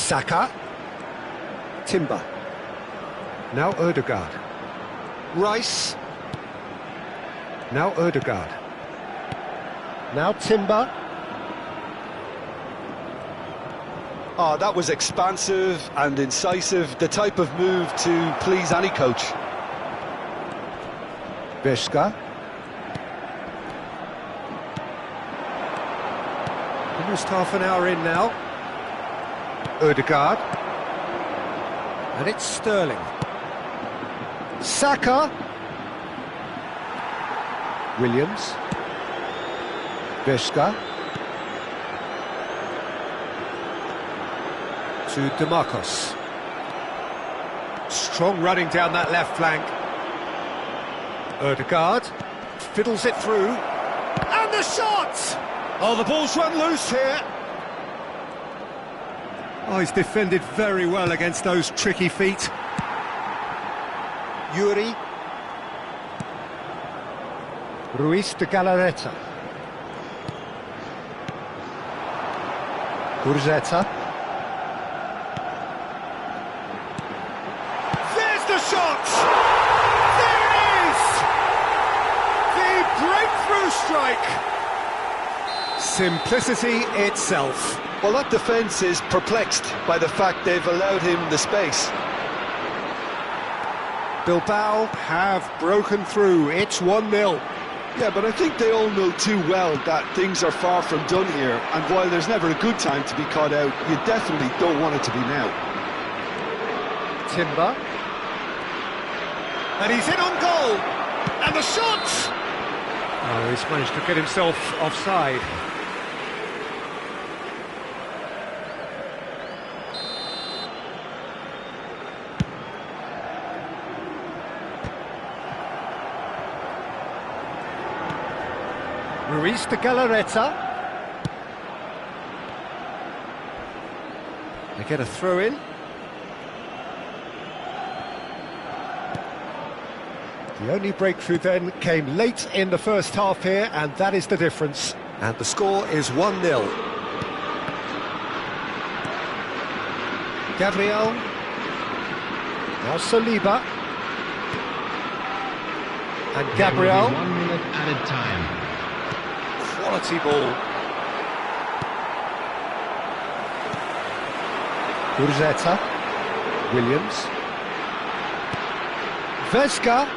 Saka. Timber. Now Ødegaard. Rice. Now Ødegaard. Now Timber. Oh, that was expansive and incisive, the type of move to please any coach. Veška. Almost half an hour in now. Ødegaard. And it's Sterling. Saka. Williams. Veška. To DeMarcos. Strong running down that left flank. Ødegaard fiddles it through. And the shot! Oh, the ball's run loose here. Oh, he's defended very well against those tricky feet. Yuri. Ruiz de Galarreta. Gurzeta. There's the shot! There it is! The breakthrough strike! Simplicity itself. Well, that defence is perplexed by the fact they've allowed him the space. Bilbao have broken through. It's 1-0. Yeah, but I think they all know too well that things are far from done here, and while there's never a good time to be caught out, you definitely don't want it to be now. Timber. And he's in on goal! And the shot! Oh, he's managed to get himself offside. Ruiz de Galarreta. They get a throw in. The only breakthrough then came late in the first half here, and that is the difference. And the score is 1-0. Gabriel. Now Saliba. And Gabriel. 1 minute added time. Quality ball. Gurzeta. Williams. Veška.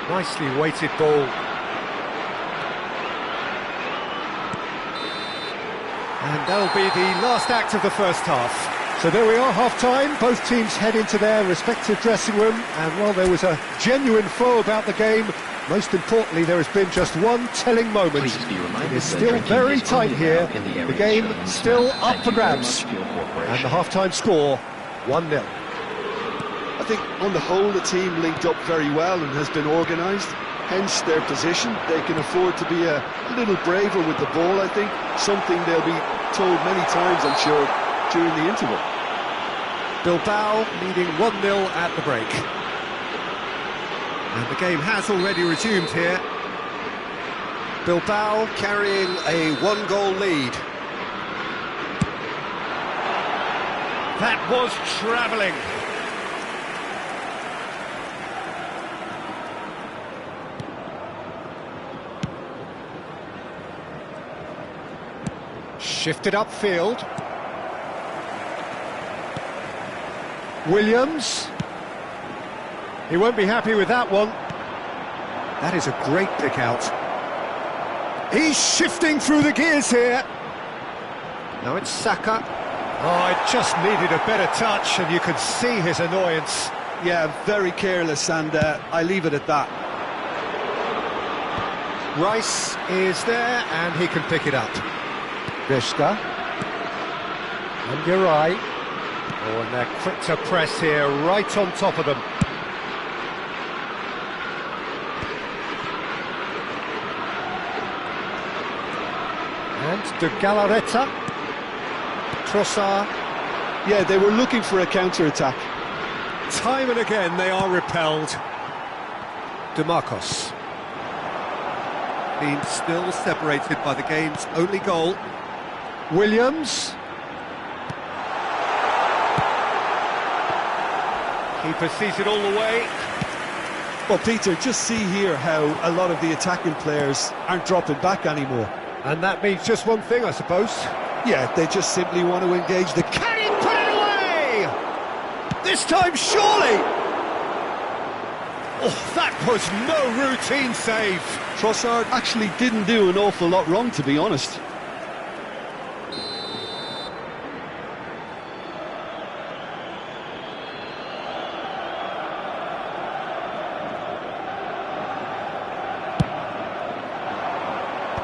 Nicely weighted ball. And that'll be the last act of the first half. So there we are, half-time. Both teams head into their respective dressing room. And while there was a genuine flow about the game, most importantly, there has been just one telling moment. It is still very tight here. The game still up for grabs. And the half-time score, 1-0. I think on the whole the team linked up very well and has been organised, hence their position. They can afford to be a little braver with the ball, I think, something they'll be told many times, I'm sure, during the interval. Bilbao leading 1-0 at the break. And the game has already resumed here. Bilbao carrying a one-goal lead. That was travelling. Shifted upfield. Williams. He won't be happy with that one. That is a great pick out. He's shifting through the gears here. Now it's Saka. Oh, it just needed a better touch, and you could see his annoyance. Yeah, very careless, and I leave it at that. Rice is there, and he can pick it up. Veška. And Garay. Oh, and they're quick to press here, right on top of them. And de Galarreta. Trossard. Yeah, they were looking for a counter-attack. Time and again they are repelled. DeMarcos. Being still separated by the game's only goal. Williams. Keeper sees it all the way. Well, Peter, just see here how a lot of the attacking players aren't dropping back anymore. And that means just one thing, I suppose. Yeah, they just simply want to engage the... Can he put it away? This time, surely! Oh, that was no routine save. Trossard actually didn't do an awful lot wrong, to be honest.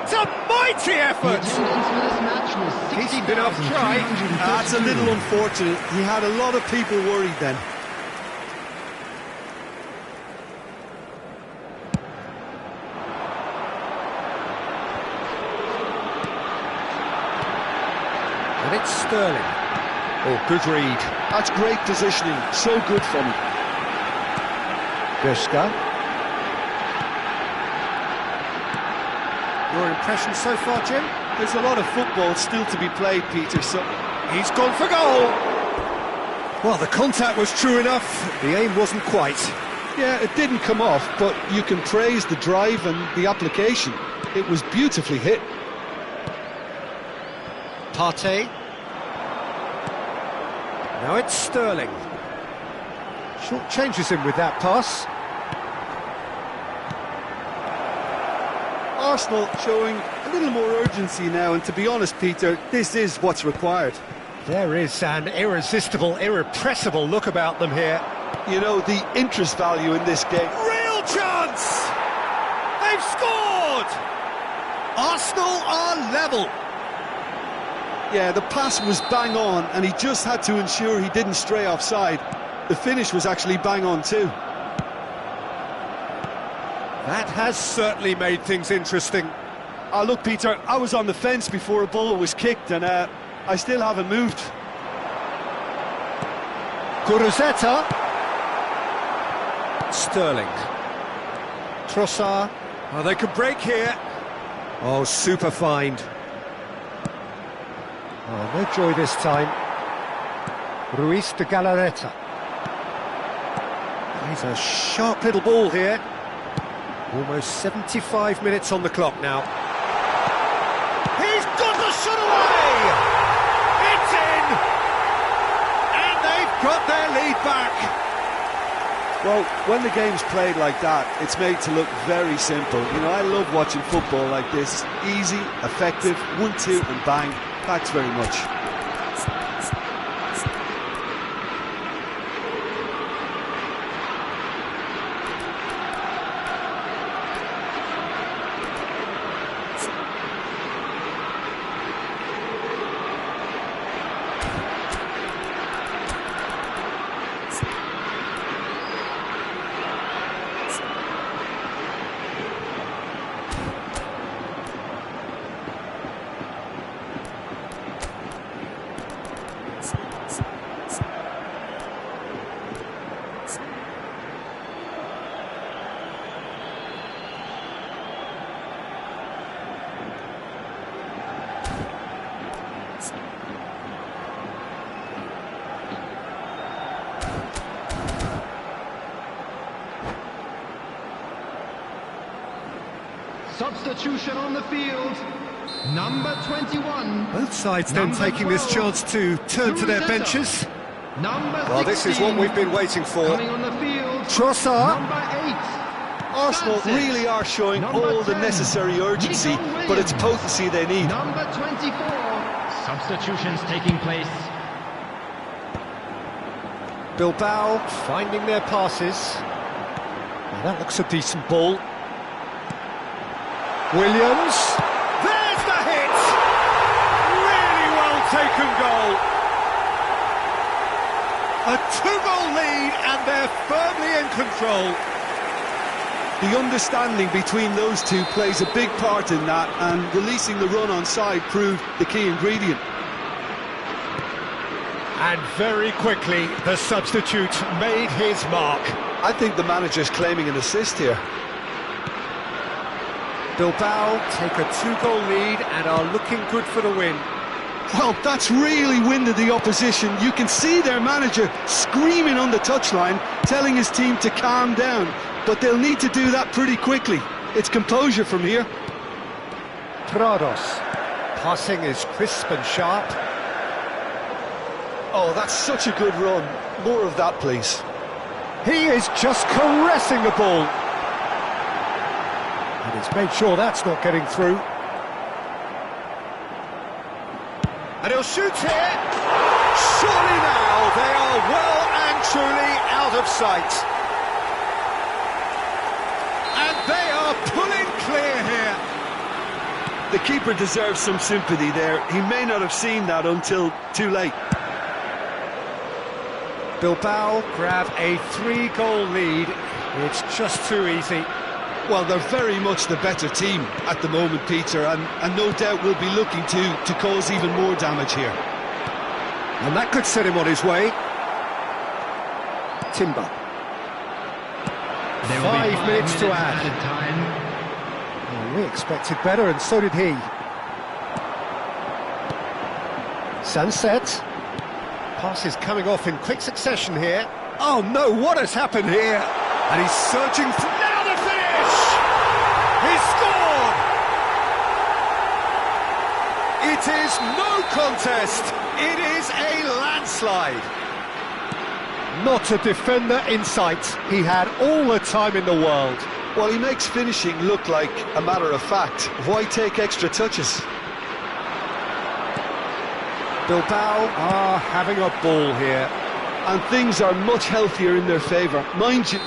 It's a mighty effort! He's been off try. That's a little unfortunate. He had a lot of people worried then. And it's Sterling. Oh, good read. That's great positioning. So good from him. Göska. Your impression so far, Jim? There's a lot of football still to be played, Peter, so... He's gone for goal! Well, the contact was true enough. The aim wasn't quite. Yeah, it didn't come off, but you can praise the drive and the application. It was beautifully hit. Partey. Now it's Sterling. Short changes him with that pass. Arsenal showing a little more urgency now, and to be honest, Peter, this is what's required. There is an irresistible, irrepressible look about them here. You know, the interest value in this game. Real chance! They've scored! Arsenal are level. Yeah, the pass was bang on, and he just had to ensure he didn't stray offside. The finish was actually bang on too. That has certainly made things interesting. Look, Peter, I was on the fence before a ball was kicked, and I still haven't moved. Kuruzeta. Sterling. Trossard. Oh, they could break here. Oh, super find. Oh, no joy this time. Ruiz de Galarreta. He's a sharp little ball here. Almost 75 minutes on the clock now. He's got the shot away! It's in! And they've got their lead back. Well, when the game's played like that, it's made to look very simple. You know, I love watching football like this. Easy, effective, 1-2 and bang. Thanks very much. Substitution on the field, number 21. Both sides then taking this chance to turn to their benches. Well, this is what we've been waiting for. Coming on the field, Trossard. number 8. Arsenal really are showing all the necessary urgency, but it's potency they need. Number 24. Substitutions taking place. Bilbao finding their passes. Well, that looks a decent ball. Williams. There's the hit! Really well taken goal. A 2-goal lead and they're firmly in control. The understanding between those two plays a big part in that, and releasing the run on side proved the key ingredient. And very quickly, the substitute made his mark. I think the manager's claiming an assist here. Bilbao take a 2-goal lead and are looking good for the win. Well, that's really winded the opposition. You can see their manager screaming on the touchline, telling his team to calm down. But they'll need to do that pretty quickly. It's composure from here. Prados. Passing is crisp and sharp. Oh, that's such a good run. More of that, please. He is just caressing the ball. And he's made sure that's not getting through. And he'll shoot here. Surely now they are well and truly out of sight. And they are pulling clear here. The keeper deserves some sympathy there. He may not have seen that until too late. Bilbao grab a 3-goal lead. It's just too easy. Well, they're very much the better team at the moment, Peter, and no doubt will be looking to cause even more damage here. And that could set him on his way. Timber. There will be 5 minutes to add. added time. Well, we expected better, and so did he. Sunset. Pass is coming off in quick succession here. Oh no, what has happened here? And he's searching for... Now the finish! He scored! It is no contest. It is a landslide. Not a defender in sight. He had all the time in the world. Well, he makes finishing look like a matter of fact. Why take extra touches? Bilbao are having a ball here. And things are much healthier in their favour. Mind you...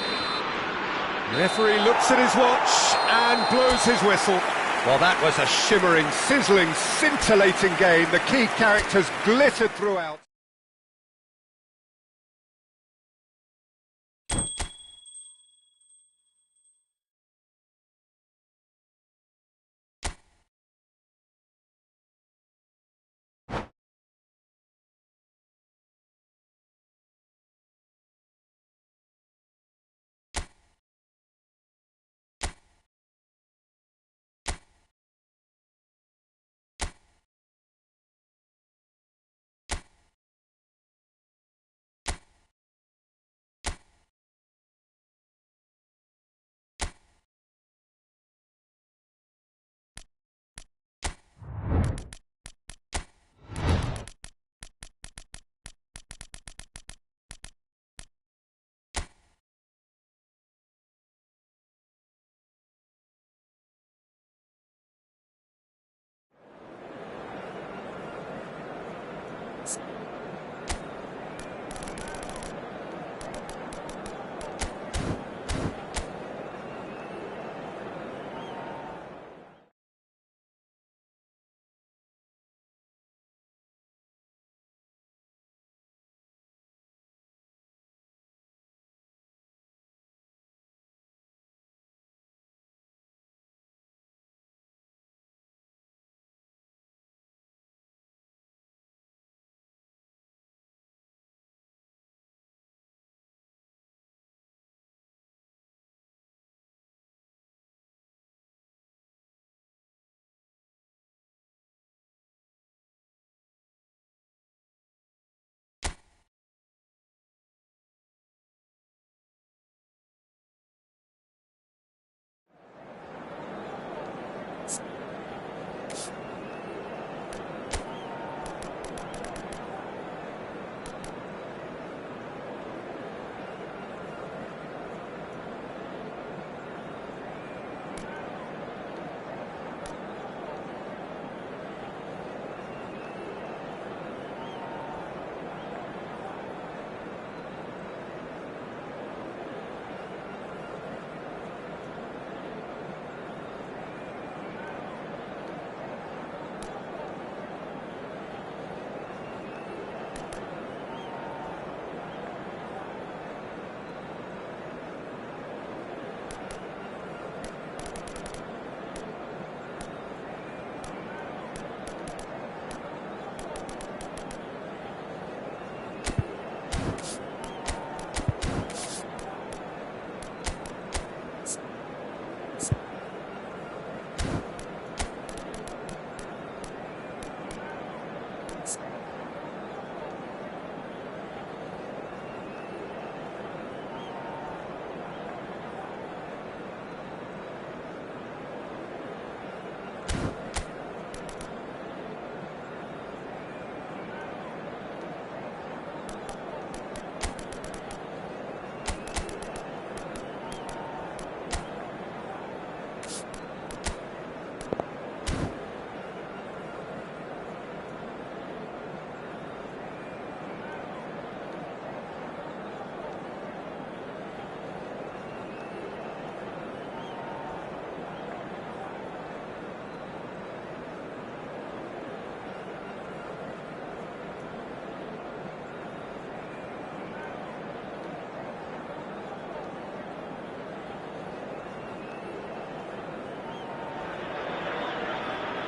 The referee looks at his watch and blows his whistle. Well, that was a shimmering, sizzling, scintillating game. The key characters glittered throughout.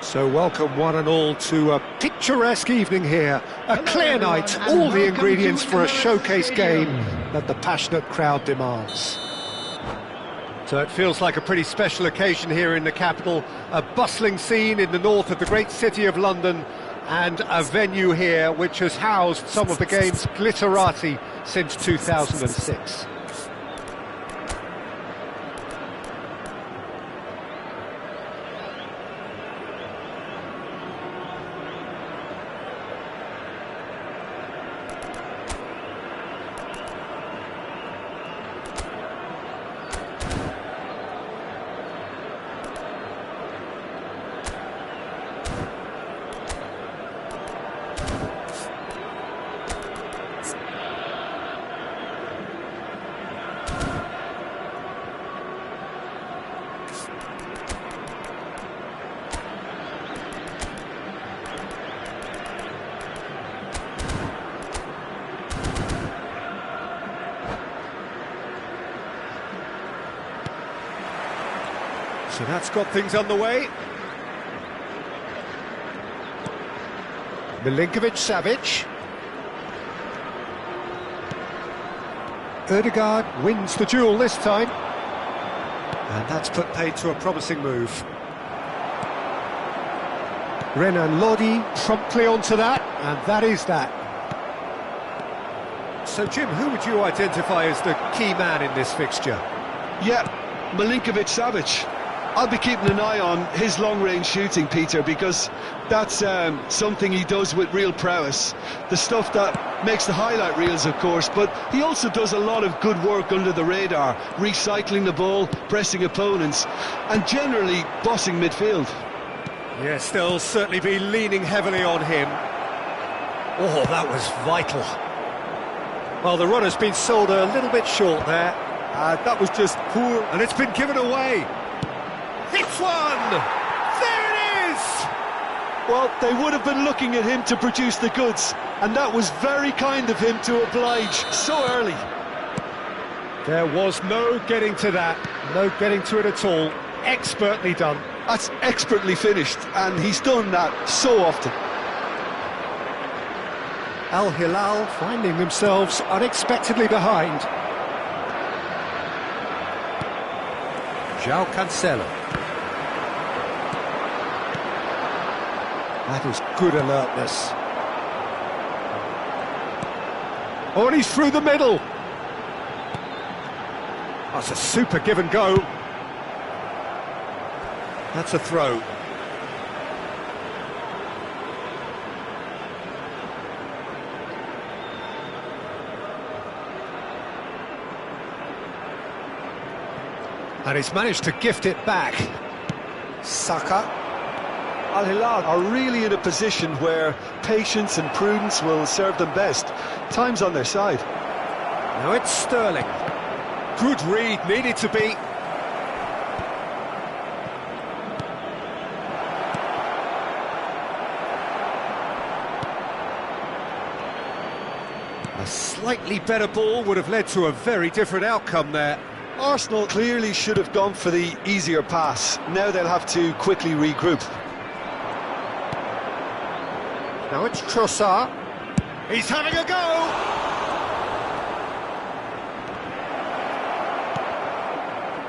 So welcome one and all to a picturesque evening here. A clear night, all the ingredients for a showcase game that the passionate crowd demands. So it feels like a pretty special occasion here in the capital. A bustling scene in the north of the great city of London, and a venue here which has housed some of the game's glitterati since 2006. So that's got things underway. Milinkovic-Savic. Ødegaard wins the duel this time. And that's put paid to a promising move. Renan Lodi promptly onto that, and that is that. So Jim, who would you identify as the key man in this fixture? Yeah, Milinkovic-Savic. I'll be keeping an eye on his long-range shooting, Peter, because that's something he does with real prowess. The stuff that makes the highlight reels, of course, but he also does a lot of good work under the radar, recycling the ball, pressing opponents, and generally bossing midfield. Yes, they'll certainly be leaning heavily on him. Oh, that was vital. Well, the run has been sold a little bit short there. That was just poor, and it's been given away. It's one! There it is! Well, they would have been looking at him to produce the goods, and that was very kind of him to oblige so early. There was no getting to that, no getting to it at all. Expertly done. That's expertly finished, and he's done that so often. Al Hilal finding themselves unexpectedly behind. João Cancelo. That is good alertness. Oh, and he's through the middle. That's a super give and go. That's a throw. And he's managed to gift it back. Saka. Al Hilal are really in a position where patience and prudence will serve them best. Time's on their side. Now it's Sterling. Good read, needed to be. A slightly better ball would have led to a very different outcome there. Arsenal clearly should have gone for the easier pass. Now they'll have to quickly regroup. Now it's Trossard. He's having a go!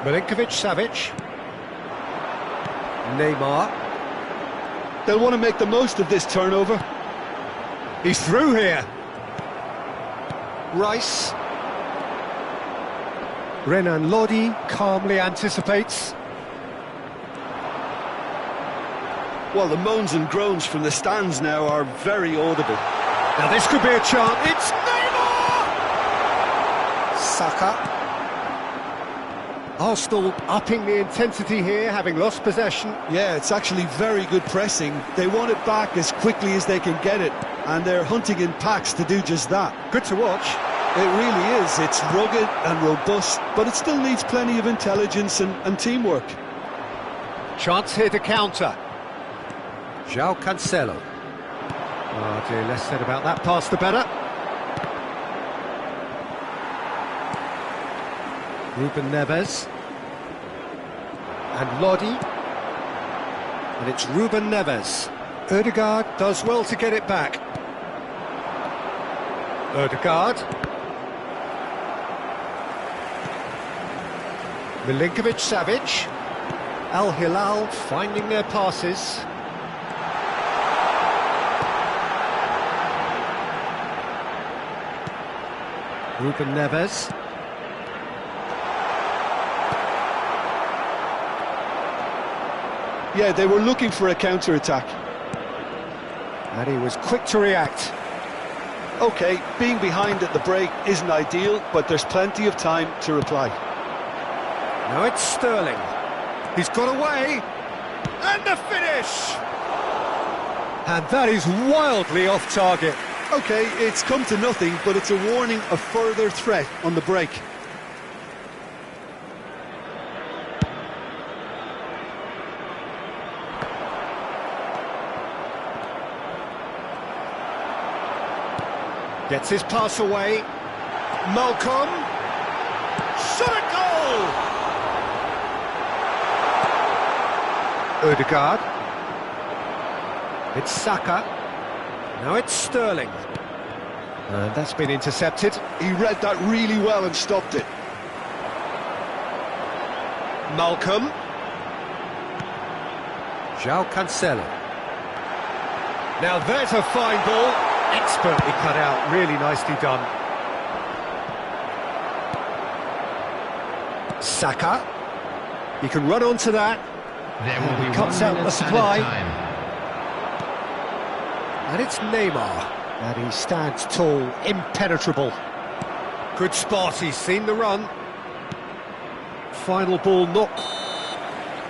Milinkovic-Savic. Neymar. They'll want to make the most of this turnover. He's through here. Rice. Renan Lodi calmly anticipates. Well, the moans and groans from the stands now are very audible. Now this could be a chance. It's Neymar! Saka. Arsenal upping the intensity here, having lost possession. Yeah, it's actually very good pressing. They want it back as quickly as they can get it, and they're hunting in packs to do just that. Good to watch. It really is. It's rugged and robust, but it still needs plenty of intelligence and teamwork. Chance here to counter. João Cancelo. Oh dear, less said about that pass the better. Ruben Neves. And Lodi. And it's Ruben Neves. Ødegaard does well to get it back. Ødegaard. Milinkovic-Savic. Al Hilal finding their passes. Ruben Neves. Yeah, they were looking for a counter-attack. And he was quick to react. OK, being behind at the break isn't ideal, but there's plenty of time to reply. Now it's Sterling. He's got away. And the finish! And that is wildly off target. OK, it's come to nothing, but it's a warning of further threat on the break. Gets his pass away. Malcolm. Shot at goal! Ødegaard. It's Saka. Now it's Sterling. And that's been intercepted. He read that really well and stopped it. Malcolm. João Cancelo. Now there's a fine ball. Expertly cut out, really nicely done. Saka. He can run onto that. There will be Cuts 1 out minute the supply. added time. And it's Neymar. And he stands tall, impenetrable. Good spot, he's seen the run. Final ball knocked.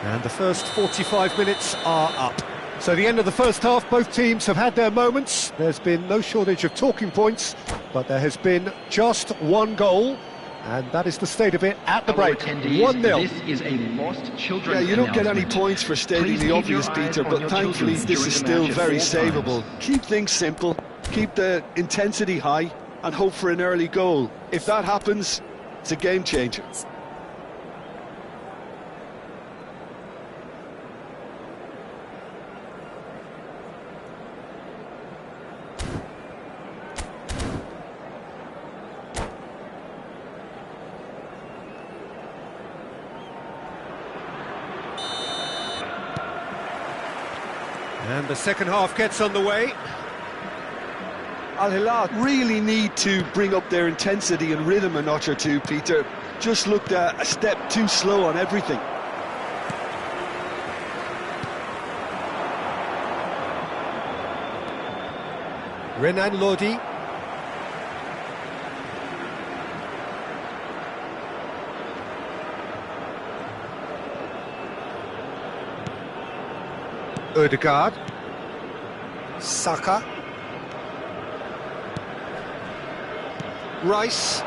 And the first 45 minutes are up. So the end of the first half, both teams have had their moments. There's been no shortage of talking points, but there has been just one goal, and that is the state of it at the break. 1-0. This is a lost children's Yeah, you don't get any announcement. points for stating Please the keep obvious, your eyes Peter, on but your thankfully children this during is the still match at very all savable. times. Keep things simple, keep the intensity high, and hope for an early goal. If that happens, it's a game changer. And the second half gets underway. Al Hilal really need to bring up their intensity and rhythm a notch or two, Peter. Just looked a step too slow on everything. Renan Lodi. Ødegaard. Saka. Rice.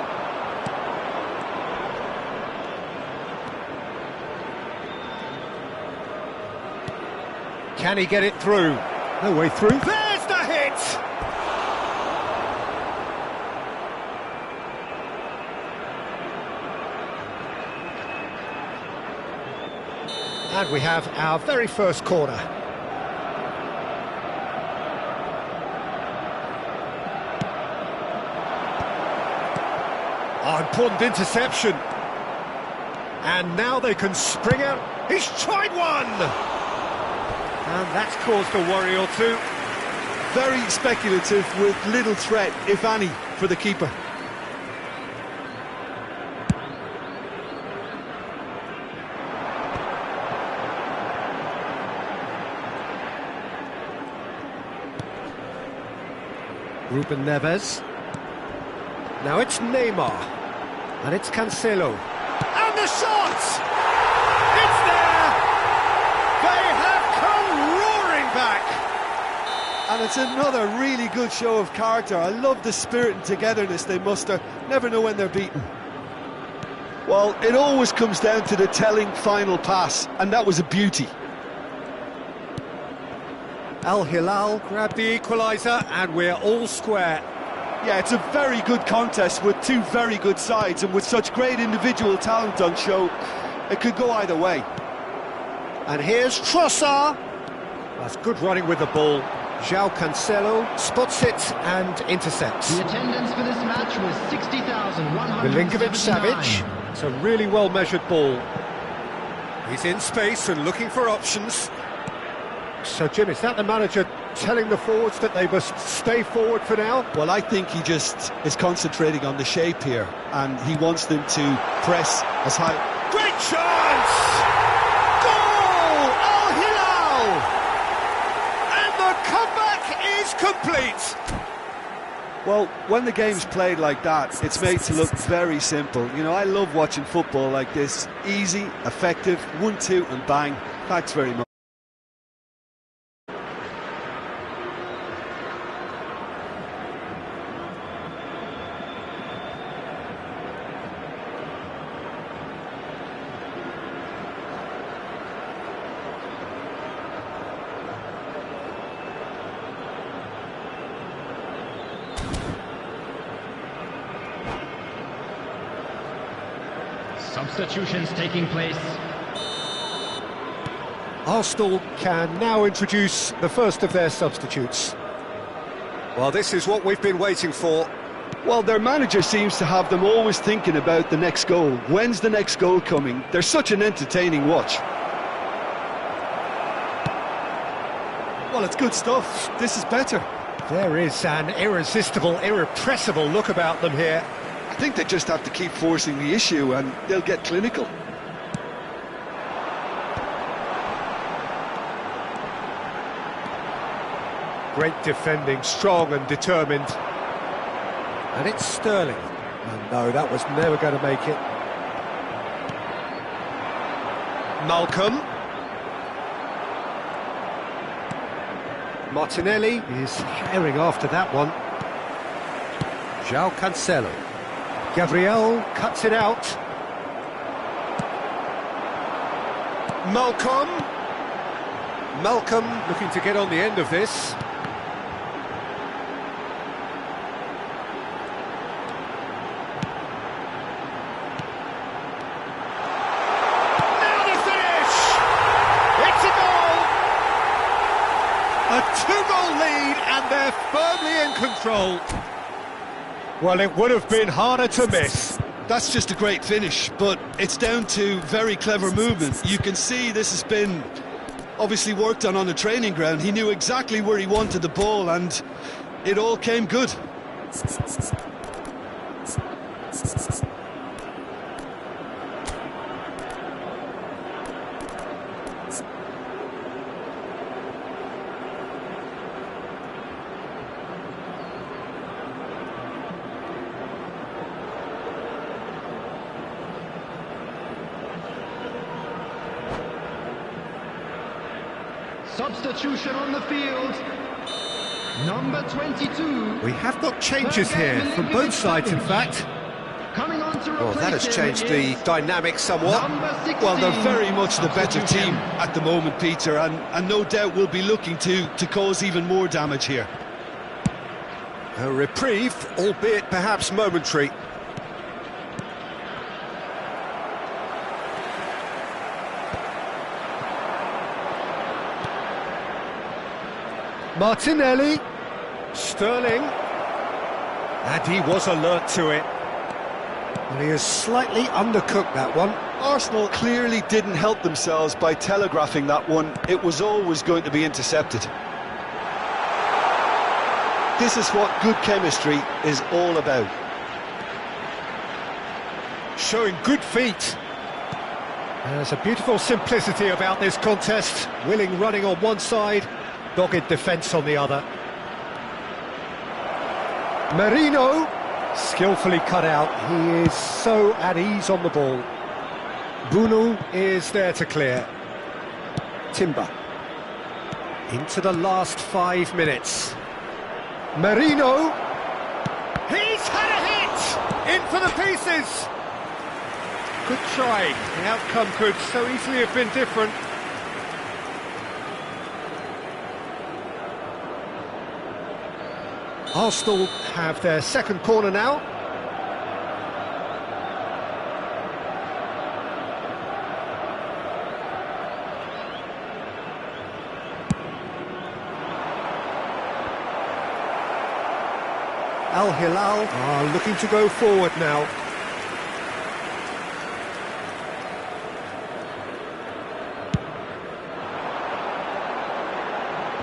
Can he get it through? No way through. There's the hit! And we have our very first corner. Oh, important interception. And now they can spring out. He's tried one! And that's caused a worry or two. Very speculative with little threat, if any, for the keeper. Ruben Neves. Now it's Neymar. And it's Cancelo. And the shot! It's there! They have come roaring back! And it's another really good show of character. I love the spirit and togetherness they muster. Never know when they're beaten. Well, it always comes down to the telling final pass, and that was a beauty. Al Hilal grabbed the equaliser, and we're all square. Yeah, it's a very good contest with two very good sides, and with such great individual talent on show, it could go either way. And here's Trossard. That's good running with the ball. João Cancelo spots it and intercepts. The attendance for this match was 60,179. Milinkovic-Savic. It's a really well-measured ball. He's in space and looking for options. So, Jim, is that the manager telling the forwards that they must stay forward for now? Well, I think he just is concentrating on the shape here, and he wants them to press as high. Great chance! Goal! Al Hilal! And the comeback is complete! Well, when the game's played like that, it's made to look very simple. You know, I love watching football like this. Easy, effective, 1-2 and bang. Thanks very much. Substitutions taking place. Arsenal can now introduce the first of their substitutes. Well, this is what we've been waiting for. Well, their manager seems to have them always thinking about the next goal. When's the next goal coming? They're such an entertaining watch. Well, it's good stuff. This is better. There is an irresistible, irrepressible look about them here. I think they just have to keep forcing the issue and they'll get clinical. Great defending, strong and determined. And it's Sterling. Oh, no, that was never going to make it. Malcolm. Martinelli is herring after that one. João Cancelo. Gabriel cuts it out. Malcolm looking to get on the end of this. Now the finish! It's a goal! A two-goal lead and they're firmly in control. Well, it would have been harder to miss. That's just a great finish, but it's down to very clever movement. You can see this has been obviously worked on the training ground. He knew exactly where he wanted the ball and it all came good. Substitution on the field. Number 22. We have got changes here from both sides, in fact. Coming on to Well, that has replace changed him the dynamic somewhat. number 16. Well, they're very much the better Substitution. team at the moment, Peter, and no doubt will be looking to cause even more damage here. A reprieve, albeit perhaps momentary. Martinelli, Sterling, and he was alert to it. And he has slightly undercooked that one. Arsenal clearly didn't help themselves by telegraphing that one. It was always going to be intercepted. This is what good chemistry is all about. Showing good feet. There's a beautiful simplicity about this contest. Willing running on one side, dogged defence on the other. Merino, skillfully cut out. He is so at ease on the ball. Bunu is there to clear. Timber. Into the last 5 minutes. Merino. He's had a hit! In for the pieces! Good try. The outcome could so easily have been different. Arsenal have their second corner now. Al Hilal are looking to go forward now.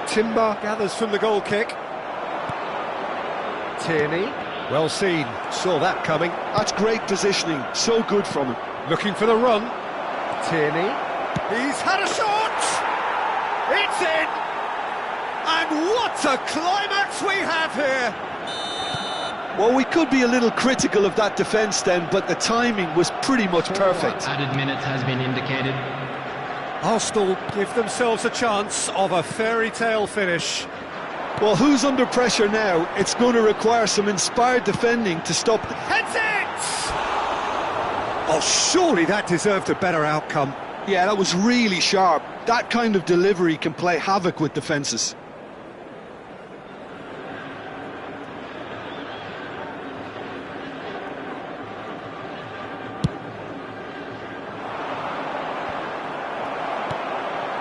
Timber gathers from the goal kick. Tierney, well seen, saw that coming. That's great positioning, so good from him. Looking for the run. Tierney, he's had a shot! It's in! And what a climax we have here! Well, we could be a little critical of that defence then, but the timing was pretty much perfect. Added minutes has been indicated. Arsenal give themselves a chance of a fairy tale finish. Well, who's under pressure now? It's going to require some inspired defending to stop. Heads it! Oh, surely that deserved a better outcome. Yeah, that was really sharp. That kind of delivery can play havoc with defences.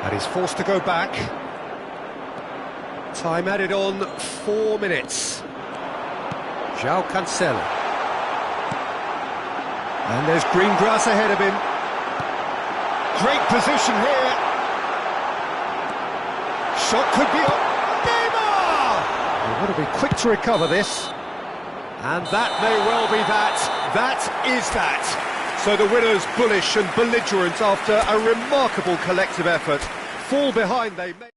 And he's forced to go back. Time added on 4 minutes. João Cancelo. And there's green grass ahead of him. Great position here. Shot could be on. Neymar! They want to be quick to recover this. And that may well be that. That is that. So the winners bullish and belligerent after a remarkable collective effort. Fall behind they may...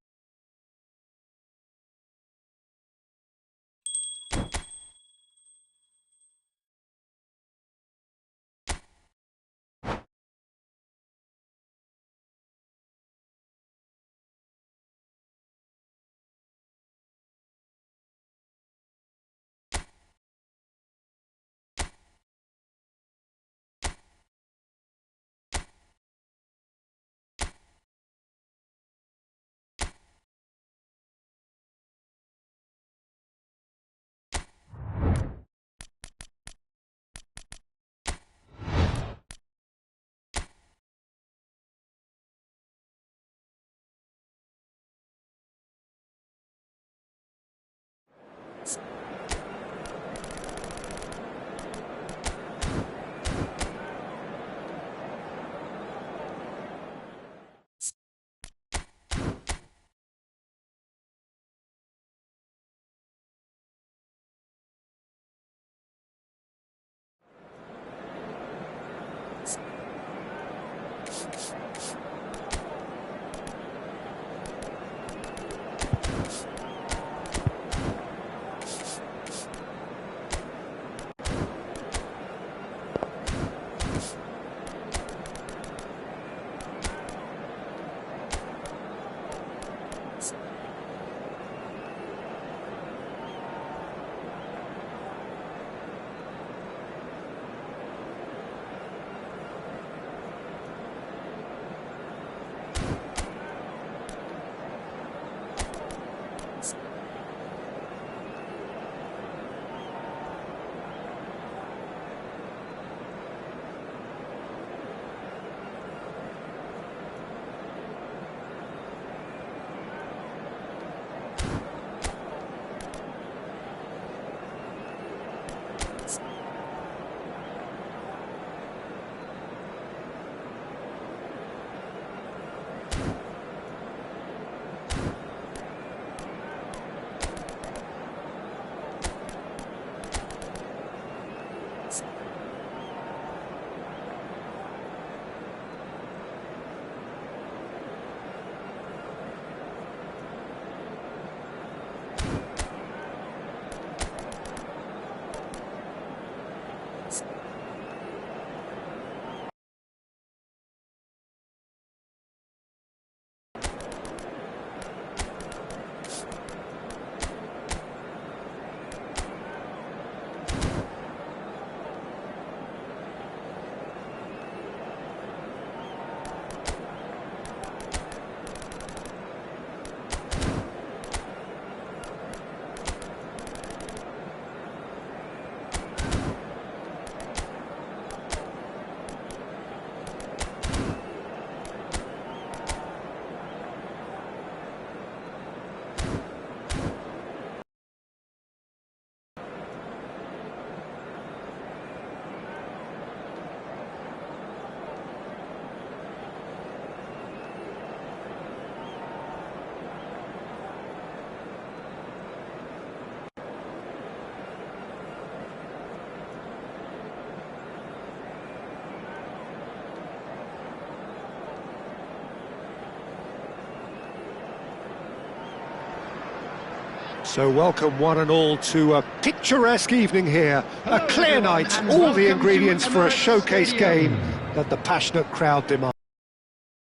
So welcome one and all to a picturesque evening here. A clear night, all the ingredients for a showcase game that the passionate crowd demand.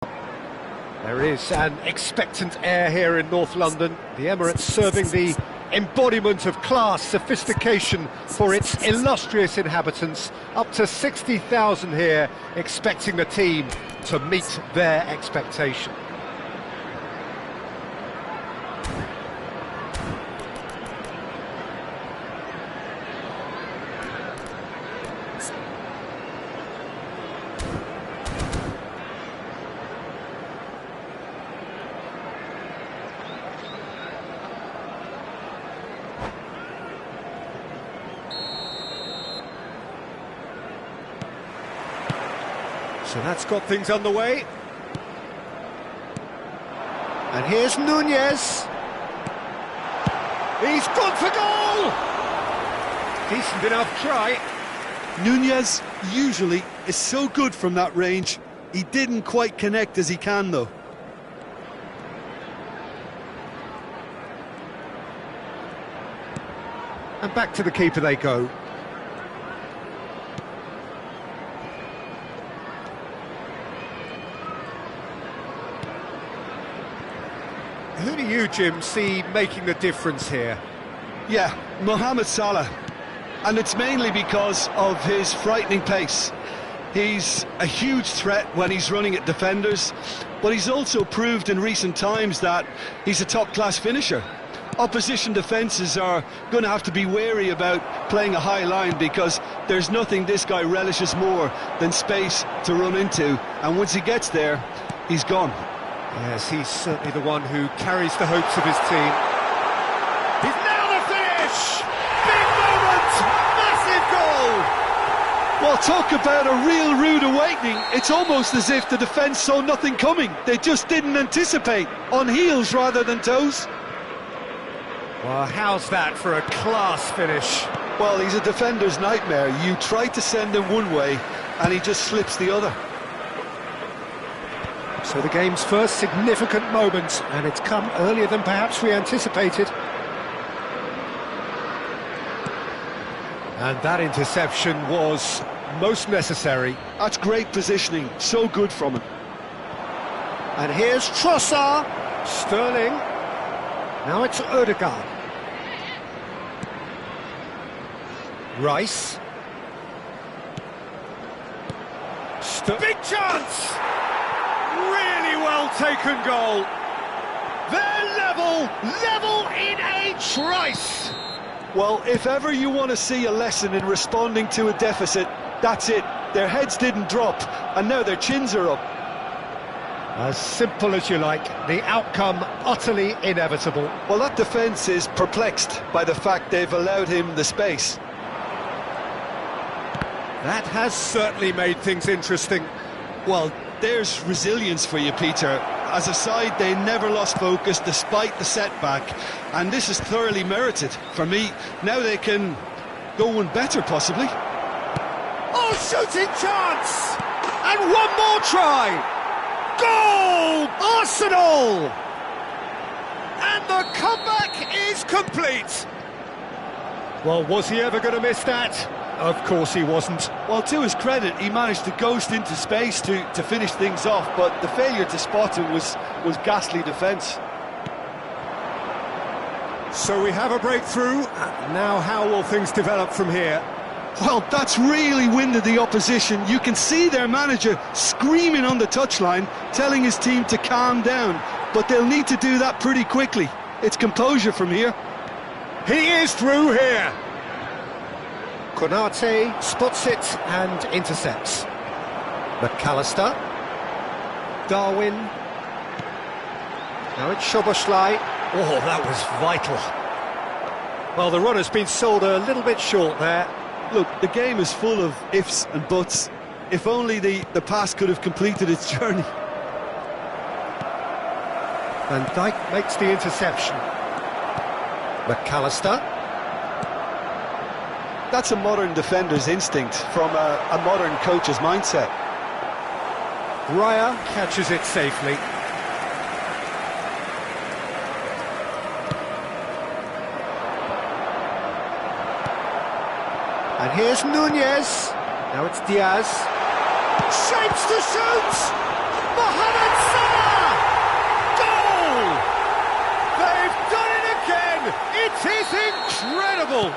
There is an expectant air here in North London. The Emirates serving the embodiment of class, sophistication for its illustrious inhabitants. Up to 60,000 here, expecting the team to meet their expectation. So that's got things underway. And here's Nunez. He's gone for goal! Decent enough try. Nunez usually is so good from that range. He didn't quite connect as he can, though. And back to the keeper they go. Who do you, Jim, see making the difference here? Yeah, Mohamed Salah. And it's mainly because of his frightening pace. He's a huge threat when he's running at defenders, but he's also proved in recent times that he's a top-class finisher. Opposition defences are going to have to be wary about playing a high line because there's nothing this guy relishes more than space to run into, and once he gets there, he's gone. Yes, he's certainly the one who carries the hopes of his team. He's now the finish! Big moment! Massive goal! Well, talk about a real rude awakening. It's almost as if the defence saw nothing coming. They just didn't anticipate, on heels rather than toes. Well, how's that for a class finish? Well, he's a defender's nightmare. You try to send him one way, and he just slips the other. So the game's first significant moment, and it's come earlier than perhaps we anticipated. And that interception was most necessary. That's great positioning, so good from him. And here's Trossard, Sterling, now it's Odegaard. Rice. Big chance! Really well taken goal. They're level in a trice. Well, if ever you want to see a lesson in responding to a deficit, that's it. Their heads didn't drop, and now their chins are up. As simple as you like, the outcome utterly inevitable. Well, that defence is perplexed by the fact they've allowed him the space. That has certainly made things interesting. Well, there's resilience for you, Peter. As a side, they never lost focus despite the setback, and this is thoroughly merited. For me, now they can go one better, possibly. Oh, shooting chance! And one more try! Goal! Arsenal! And the comeback is complete! Well, was he ever going to miss that? Of course he wasn't. Well, to his credit, he managed to ghost into space to finish things off, but the failure to spot him was ghastly defence. So we have a breakthrough. Now how will things develop from here? Well, that's really winded the opposition. You can see their manager screaming on the touchline, telling his team to calm down, but they'll need to do that pretty quickly. It's composure from here. He is through here. Konate spots it and intercepts. McAllister. Darwin. Now it's Szoboszlai. Oh, that was vital. Well, the run has been sold a little bit short there. Look, the game is full of ifs and buts. If only the pass could have completed its journey. Van Dijk makes the interception. McAllister. That's a modern defender's instinct from a modern coach's mindset. Raya catches it safely. And here's Nunez. Now it's Diaz. Shapes to shoot! Mohamed Salah! Goal! They've done it again! It is incredible!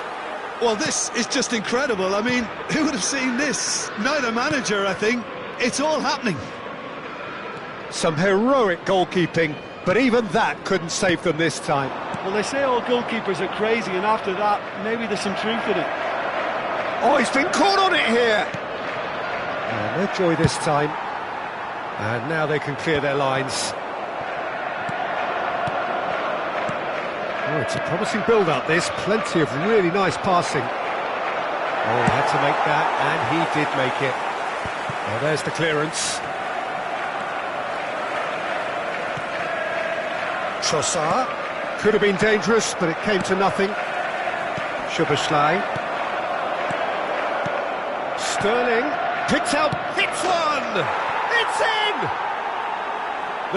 Well, this is just incredible. I mean, who would have seen this? Neither manager, I think. It's all happening. Some heroic goalkeeping, but even that couldn't save them this time. Well, they say all goalkeepers are crazy, and after that, maybe there's some truth in it. Oh, he's been caught on it here! No joy this time. And now they can clear their lines. Oh, it's a promising build-up, this. Plenty of really nice passing. Oh, he had to make that, and he did make it. Well, there's the clearance. Trossard. Could have been dangerous, but it came to nothing. Szoboszlai. Sterling. Picks out, hits one! It's in!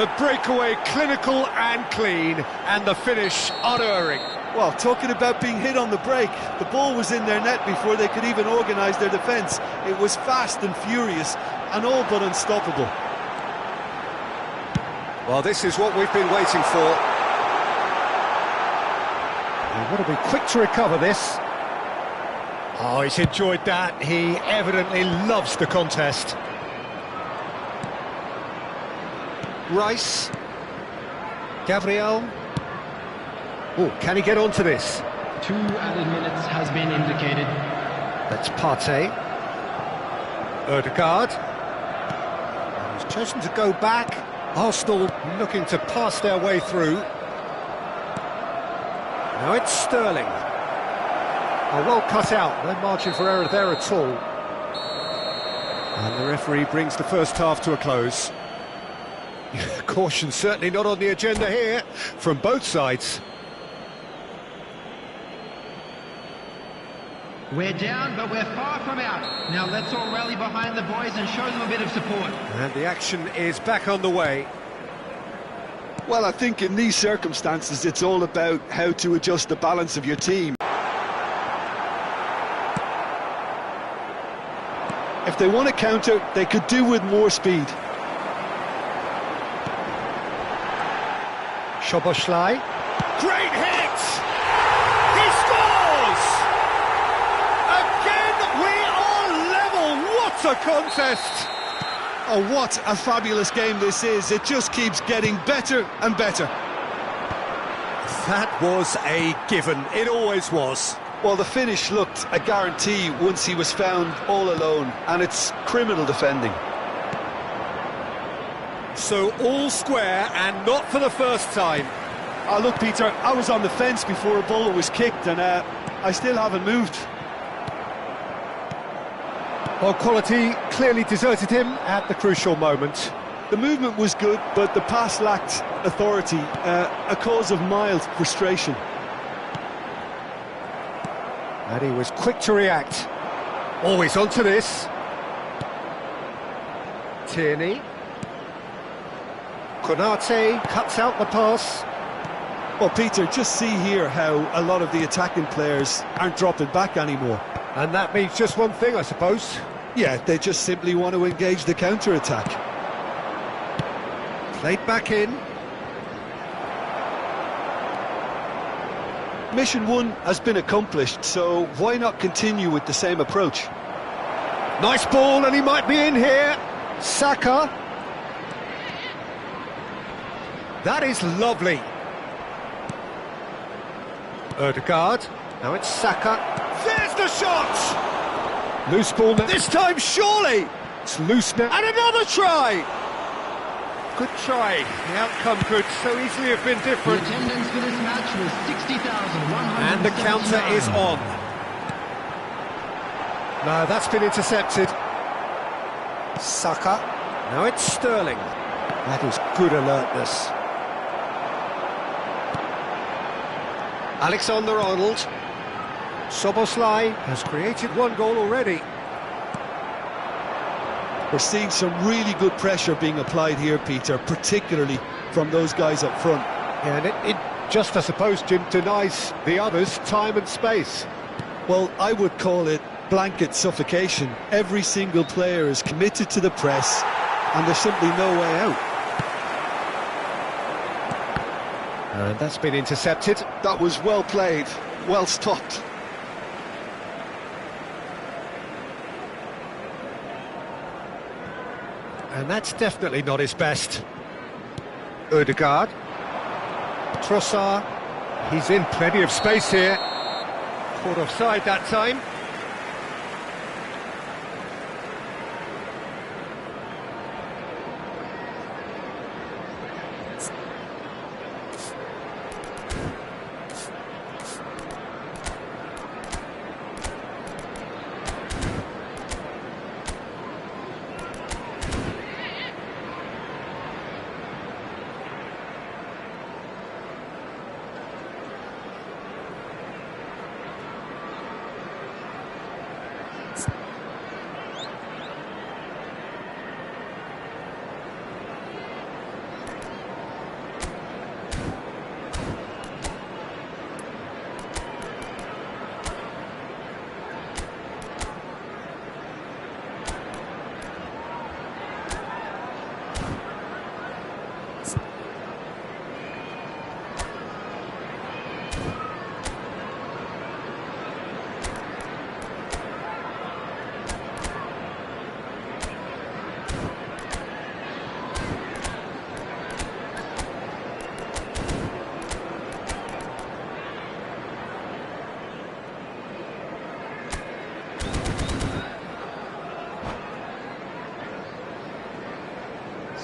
The breakaway clinical and clean, and the finish unerring. Well, talking about being hit on the break, the ball was in their net before they could even organise their defence. It was fast and furious, and all but unstoppable. Well, this is what we've been waiting for. They've got to be quick to recover this. Oh, he's enjoyed that. He evidently loves the contest. Rice. Gabriel. Oh, can he get onto this? 2 added minutes has been indicated. That's Partey. Ødegaard. He's chosen to go back. Arsenal looking to pass their way through. Now it's Sterling. Oh, well cut out, no margin for error there at all. And the referee brings the first half to a close. Caution certainly not on the agenda here, from both sides. We're down, but we're far from out. Now let's all rally behind the boys and show them a bit of support. And the action is back on the way. Well, I think in these circumstances, it's all about how to adjust the balance of your team. If they want to counter, they could do with more speed. Szoboszlai. Great hit! He scores! Again, we are level! What a contest! Oh, what a fabulous game this is. It just keeps getting better and better. That was a given. It always was. Well, the finish looked a guarantee once he was found all alone, and it's criminal defending. So all square, and not for the first time. Oh, look, Peter, I was on the fence before a ball was kicked, and I still haven't moved. Well, quality clearly deserted him at the crucial moment. The movement was good, but the pass lacked authority, a cause of mild frustration. And he was quick to react. Always onto this. Tierney. Konate cuts out the pass. Well, Peter, just see here how a lot of the attacking players aren't dropping back anymore. And that means just one thing, I suppose. Yeah, they just simply want to engage the counter-attack. Played back in. Mission 1 has been accomplished, so why not continue with the same approach? Nice ball, and he might be in here. Saka. That is lovely. Ødegaard. Now it's Saka. There's the shot! Loose ball now. This time, surely! It's loose now. And another try! Good try. The outcome could so easily have been The different. attendance for this match was 60,179. And the counter is on. No, that's been intercepted. Saka. Now it's Sterling. That is good alertness. Alexander-Arnold. Szoboszlai has created one goal already. We're seeing some really good pressure being applied here, Peter, particularly from those guys up front. Yeah, and it just, I suppose, Jim, denies the others time and space. Well, I would call it blanket suffocation. Every single player is committed to the press, and there's simply no way out. And that's been intercepted. That was well played, well stopped. And that's definitely not his best. Odegaard. Trossard. He's in plenty of space here. Caught offside that time.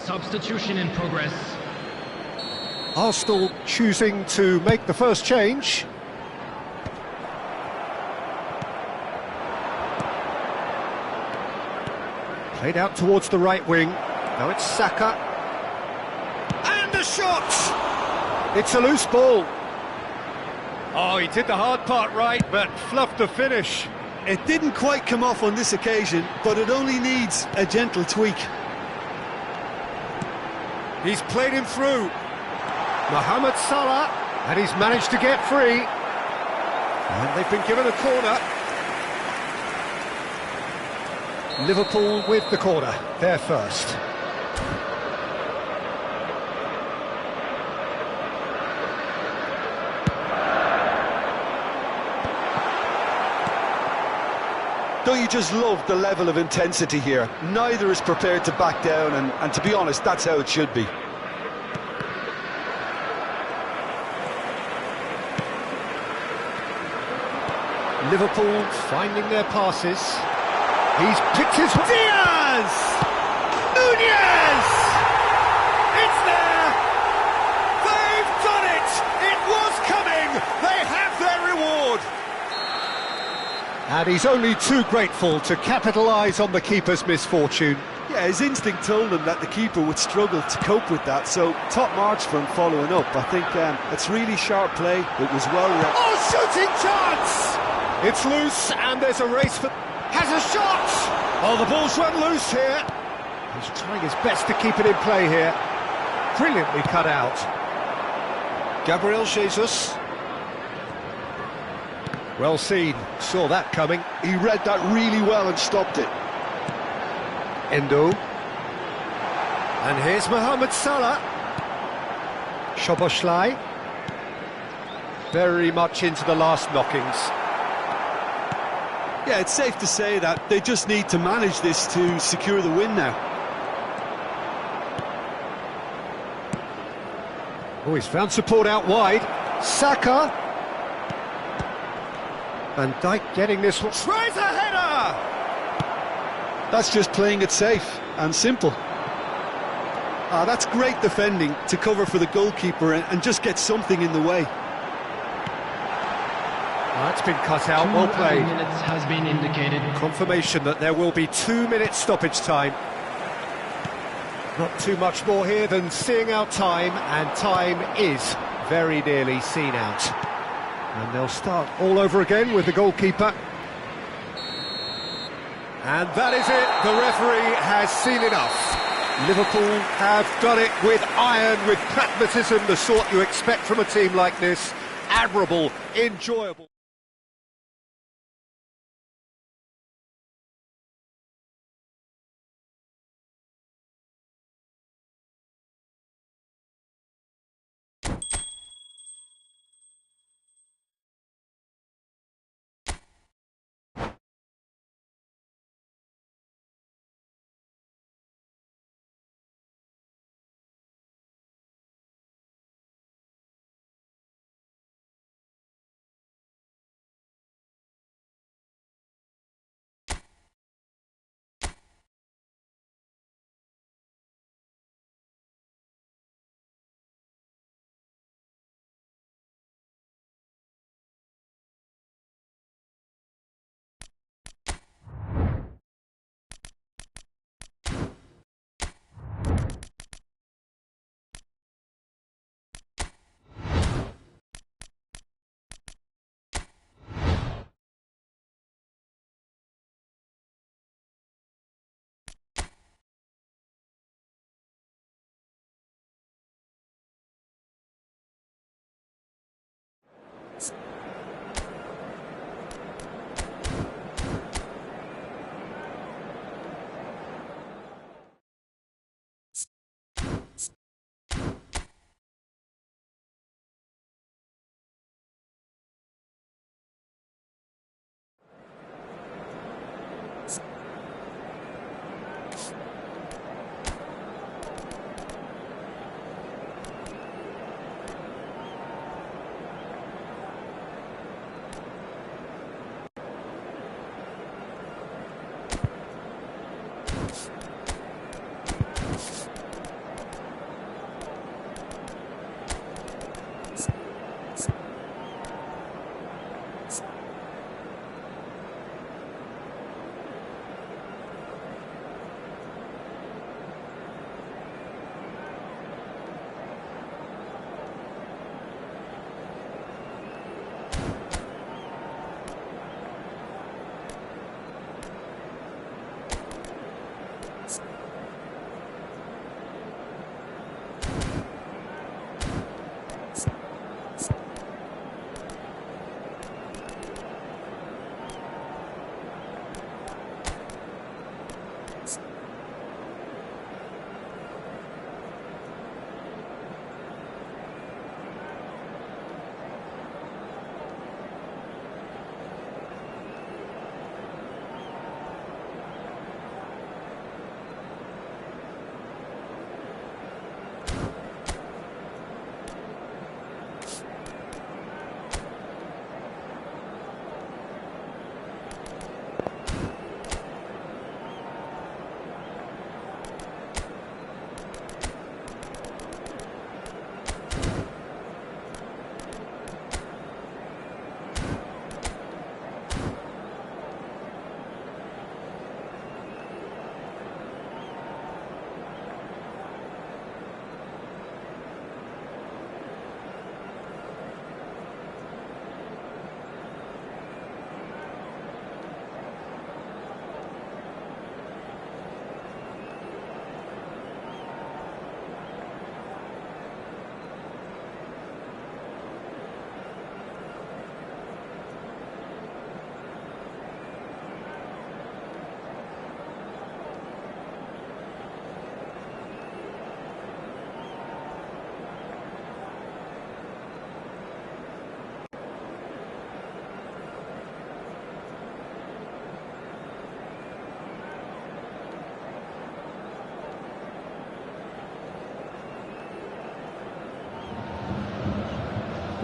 Substitution in progress. Arsenal choosing to make the first change. Played out towards the right wing. Now it's Saka. And a shot! It's a loose ball. Oh, he did the hard part right, but fluffed the finish. It didn't quite come off on this occasion, but it only needs a gentle tweak. He's played him through. Mohamed Salah, and he's managed to get free. And they've been given a corner. Liverpool with the corner, they're first. Don't you just love the level of intensity here? Neither is prepared to back down, and to be honest, that's how it should be. Liverpool finding their passes. He's picked his... Diaz! Nunez! It's there! They've done it! It was coming! They have their reward! And he's only too grateful to capitalise on the keeper's misfortune. Yeah, his instinct told him that the keeper would struggle to cope with that, so top marks for him following up. I think it's really sharp play. It was well read. Oh, shooting chance! It's loose, and there's a race for... Has a shot! Oh, the ball's run loose here. He's trying his best to keep it in play here. Brilliantly cut out. Gabriel Jesus. Well seen, saw that coming. He read that really well and stopped it. Endo. And here's Mohamed Salah. Szoboszlai. Very much into the last knockings. Yeah, it's safe to say that they just need to manage this to secure the win now. Oh, he's found support out wide. Saka. Van Dijk getting this one. Tries a header! That's just playing it safe and simple. That's great defending to cover for the goalkeeper and just get something in the way. That's been cut out, well played. 2 minutes has been indicated. Confirmation that there will be 2 minutes stoppage time. Not too much more here than seeing out time, and time is very nearly seen out. And they'll start all over again with the goalkeeper. And that is it, the referee has seen enough. Liverpool have done it with iron, with pragmatism, the sort you expect from a team like this. Admirable, enjoyable.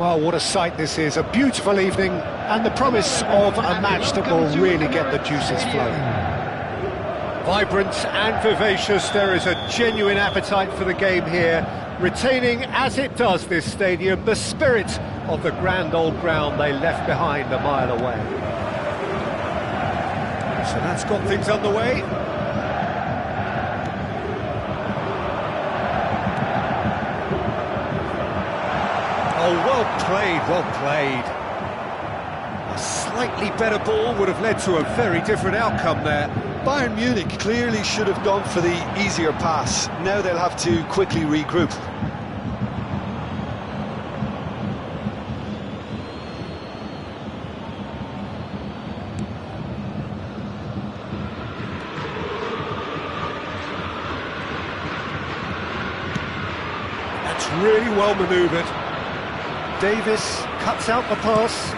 Well, what a sight this is, a beautiful evening, and the promise of a match that will really get the juices flowing. Vibrant and vivacious, there is a genuine appetite for the game here, retaining, as it does this stadium, the spirit of the grand old ground they left behind a mile away. So that's got things underway. Oh, well played, well played. A slightly better ball would have led to a very different outcome there. Bayern Munich clearly should have gone for the easier pass. Now they'll have to quickly regroup. That's really well manoeuvred. Davis cuts out the pass.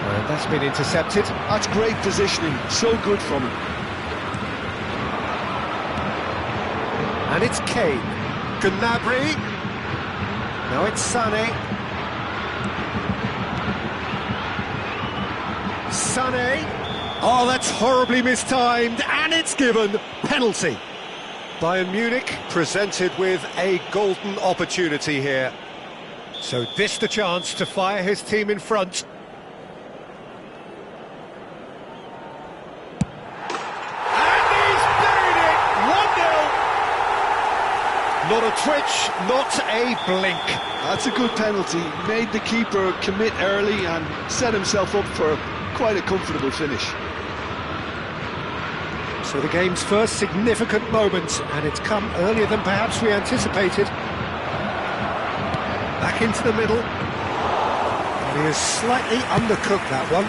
And that's been intercepted. That's great positioning, so good from him. And it's Kane. Gnabry. Now it's Sané. Sané. Oh, that's horribly mistimed, and it's given. Penalty. Bayern Munich presented with a golden opportunity here. So this the chance to fire his team in front. And he's buried it! 1-0! Not a twitch, not a blink. That's a good penalty. Made the keeper commit early and set himself up for quite a comfortable finish. So the game's first significant moment, and it's come earlier than perhaps we anticipated. Back into the middle. And he has slightly undercooked that one.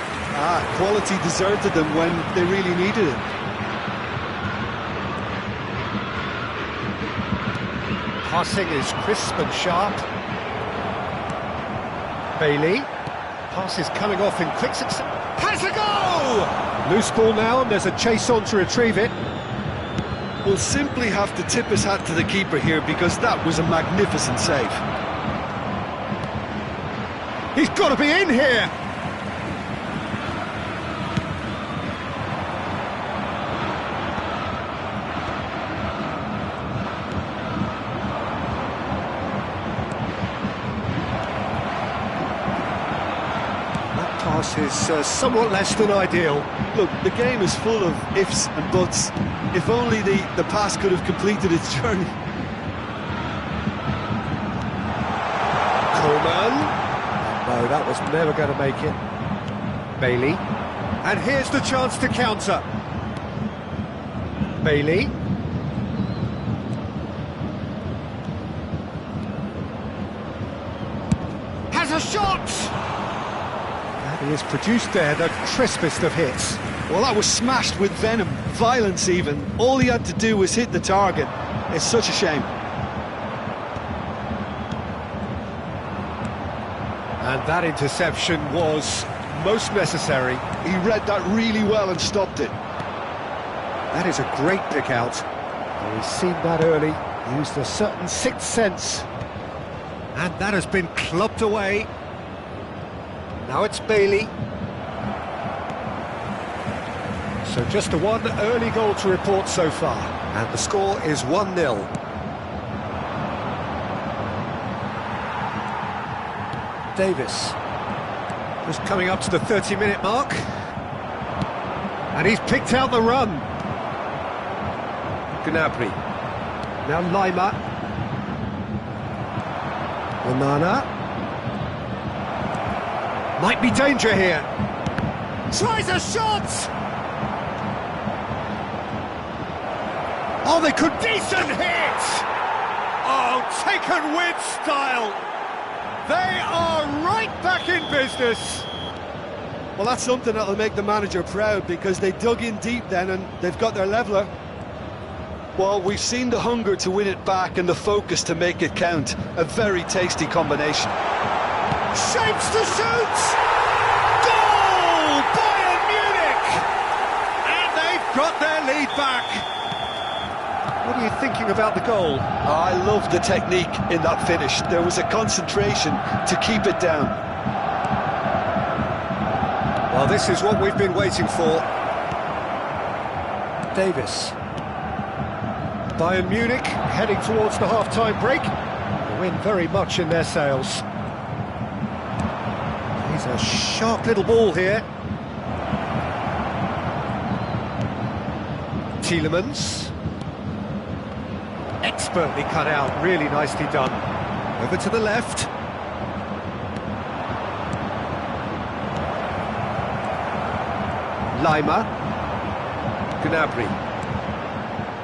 Quality deserted them when they really needed it. Passing is crisp and sharp. Bailey. Pass is coming off in quick succession. Has a goal! Loose ball now, and there's a chase on to retrieve it. We'll simply have to tip his hat to the keeper here because that was a magnificent save. He's got to be in here! Pass is somewhat less than ideal. Look, the game is full of ifs and buts. If only the pass could have completed its journey. Coleman. No, that was never going to make it. Bailey. And here's the chance to counter. Bailey. Has a shot! He has produced there the crispest of hits. Well, that was smashed with venom, violence even. All he had to do was hit the target. It's such a shame. And that interception was most necessary. He read that really well and stopped it. That is a great pick out. Well, he's seen that early, used a certain sixth sense. And that has been clubbed away. Now it's Bailey. So just the one early goal to report so far. And the score is 1-0. Davis. Just coming up to the 30-minute mark. And he's picked out the run. Gnabry. Now Lima. Onana. Might be danger here. Tries a shot! Oh, they could... Decent hit! Oh, taken with style! They are right back in business! Well, that's something that'll make the manager proud because they dug in deep then and they've got their leveller. Well, we've seen the hunger to win it back and the focus to make it count. A very tasty combination. Shapes to shoot! Goal! Bayern Munich! And they've got their lead back. What are you thinking about the goal? I love the technique in that finish. There was a concentration to keep it down. Well, this is what we've been waiting for. Davis. Bayern Munich heading towards the half-time break. The wind very much in their sails. He's a sharp little ball here. Tielemans. Expertly cut out, really nicely done. Over to the left. Lima. Gnabry.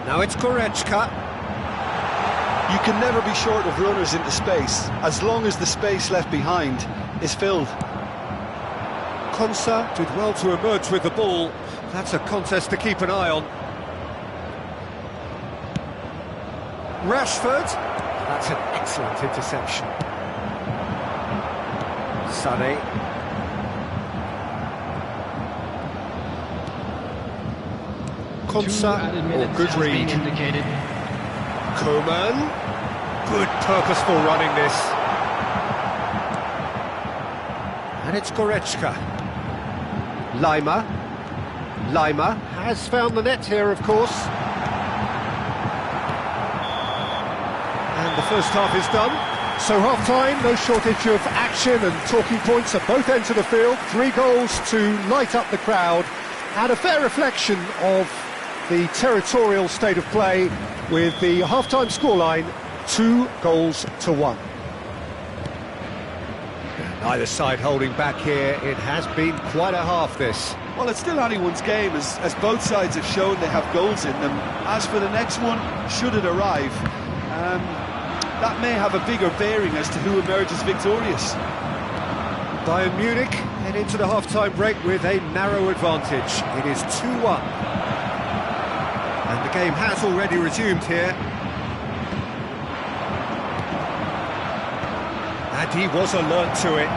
Now it's Goretzka. You can never be short of runners into space, as long as the space left behind is filled. Konsa did well to emerge with the ball. That's a contest to keep an eye on. Rashford. That's an excellent interception. Sané. Konsa. Oh, good read. Coman. Good purposeful running this. And it's Goretzka. Lima. Lima has found the net here, of course. And the first half is done. So half-time, no shortage of action and talking points at both ends of the field. 3 goals to light up the crowd, and a fair reflection of the territorial state of play, with the half-time scoreline 2-1. Neither side holding back here. It has been quite a half, this. Well, it's still anyone's game, as both sides have shown they have goals in them. As for the next one, should it arrive, that may have a bigger bearing as to who emerges victorious. Bayern Munich head into the half-time break with a narrow advantage. It is 2-1. And the game has already resumed here. And he was alert to it.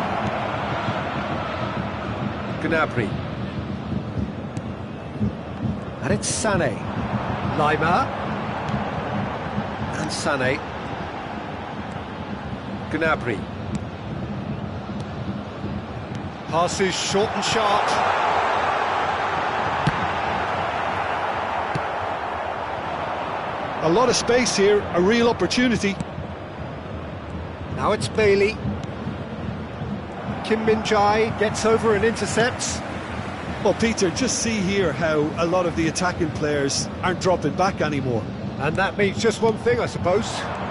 Gnabry. And it's Sané. Lima. And Sané. Gnabry. Passes short and sharp. A lot of space here, a real opportunity. Now it's Bailey. Kim Min-jae gets over and intercepts. Well, Peter, just see here how a lot of the attacking players aren't dropping back anymore. And that means just one thing, I suppose.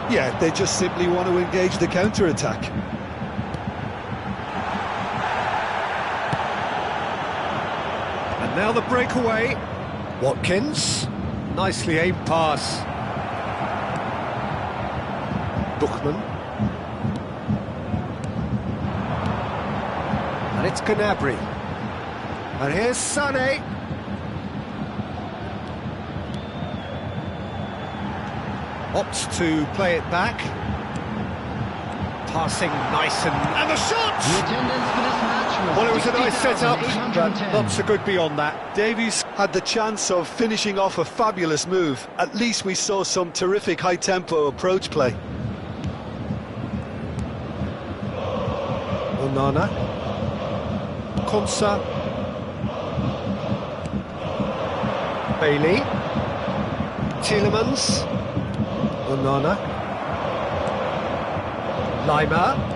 Yeah, they just simply want to engage the counter-attack. And now the breakaway. Watkins. Nicely aimed pass. Buchmann. And it's Gnabry. And here's Sané. Opts to play it back. Passing nice and the shot! The attendance for this match was Well, it was a nice setup, but 60,810. not so good beyond that. Davies had the chance of finishing off a fabulous move. At least we saw some terrific high-tempo approach play. Onana. Konsa. Bailey. Tielemans. Onana. Lima.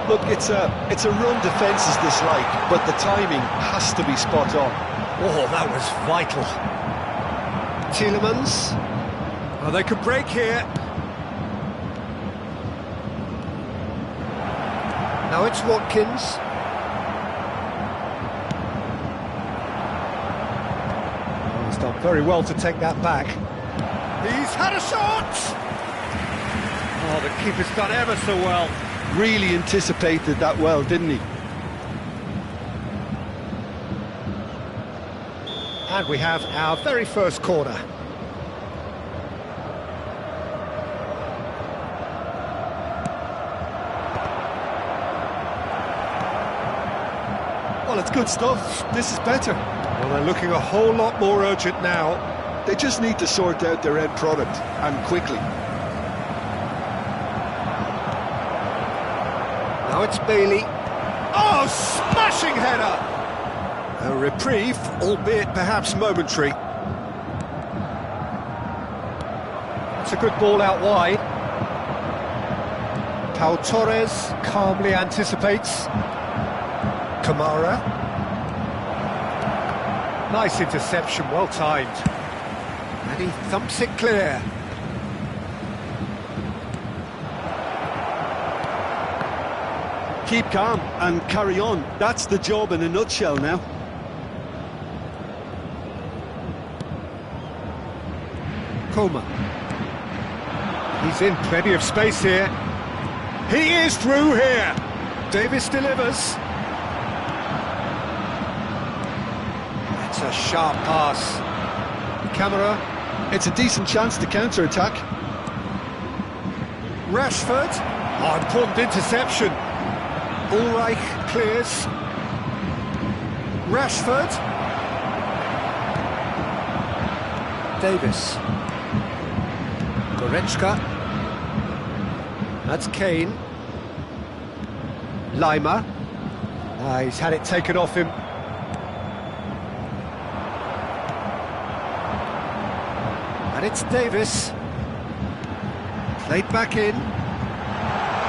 Look, it's a run defence's dislike, but the timing has to be spot on. Oh, that was vital. Tielemans. Oh, they could break here. Now it's Watkins. Oh, he's done very well to take that back. He's had a shot! Oh, the keeper's done ever so well. Really anticipated that well, didn't he? And we have our very first corner. Well, it's good stuff. This is better. Well, they're looking a whole lot more urgent now. They just need to sort out their end product, and quickly. Now it's Bailey. Oh, smashing header! A reprieve, albeit perhaps momentary. It's a good ball out wide. Pau Torres calmly anticipates. Kamara. Nice interception, well timed. And he thumps it clear. Keep calm and carry on. That's the job in a nutshell now. Coleman. He's in plenty of space here. He is through here. Davis delivers. It's a sharp pass. Camera. It's a decent chance to counter-attack. Rashford. Oh, important interception. Ulreich clears. Rashford. Davis. Goretzka. That's Kane. Lima. He's had it taken off him. And it's Davis. Played back in.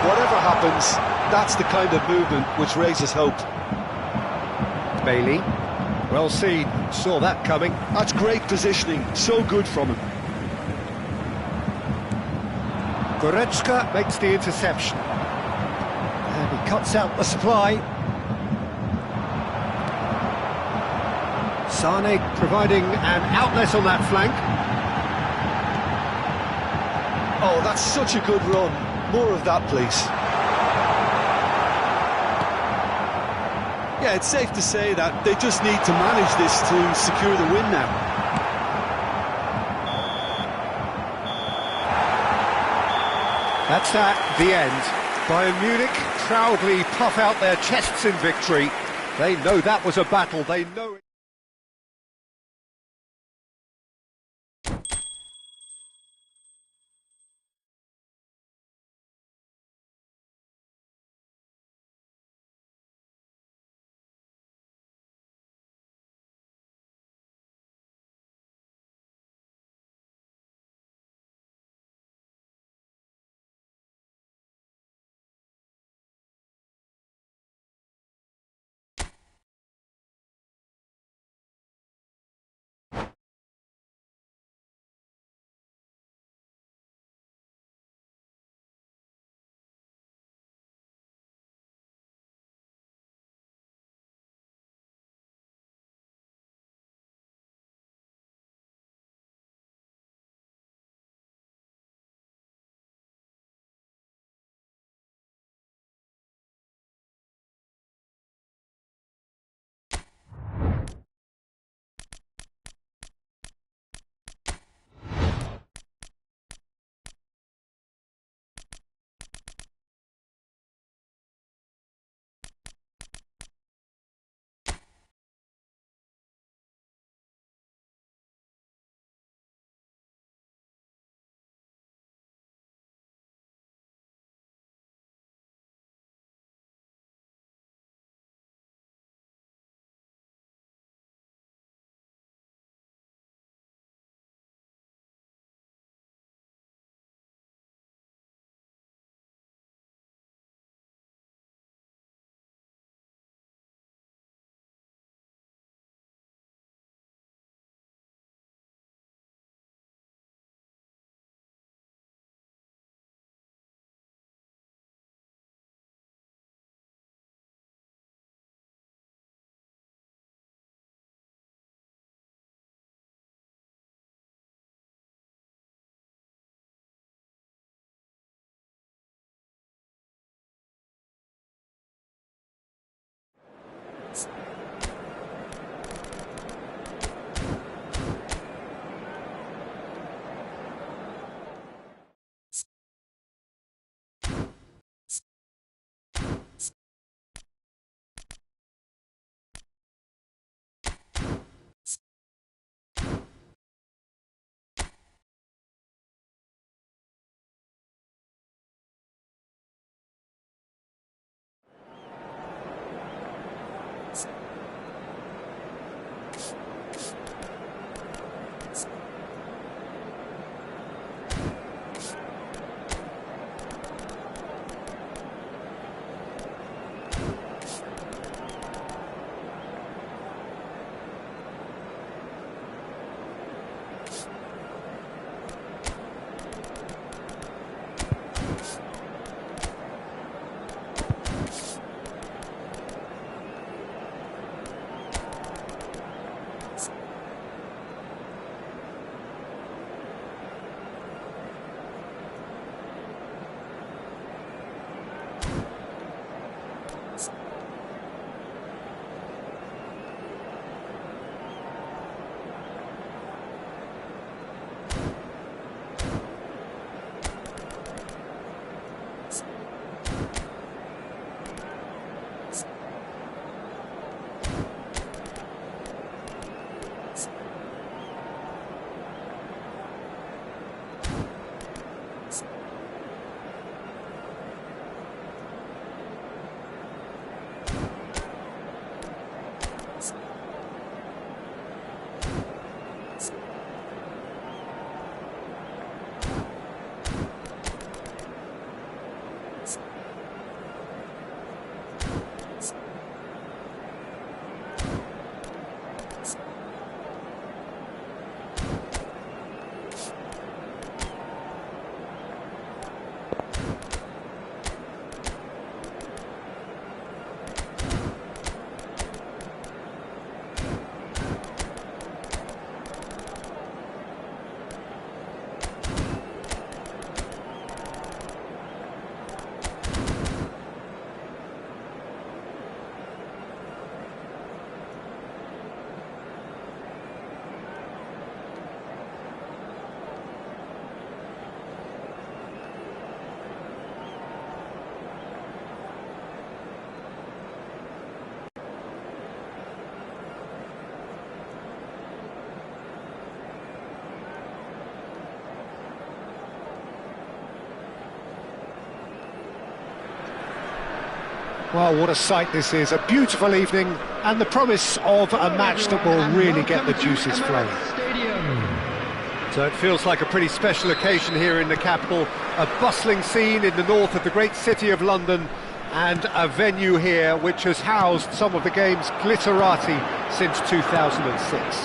Whatever happens, that's the kind of movement which raises hope. Bailey. Well seen. Saw that coming. That's great positioning. So good from him. Goretzka makes the interception. And he cuts out the supply. Sane providing an outlet on that flank. Oh, that's such a good run. More of that, please. Yeah, it's safe to say that they just need to manage this to secure the win now. That's at the end. Bayern Munich proudly puff out their chests in victory. They know that was a battle. They know it. Well, what a sight this is, a beautiful evening, and the promise of a match that will really get the juices flowing. So it feels like a pretty special occasion here in the capital, a bustling scene in the north of the great city of London, and a venue here which has housed some of the game's glitterati since 2006.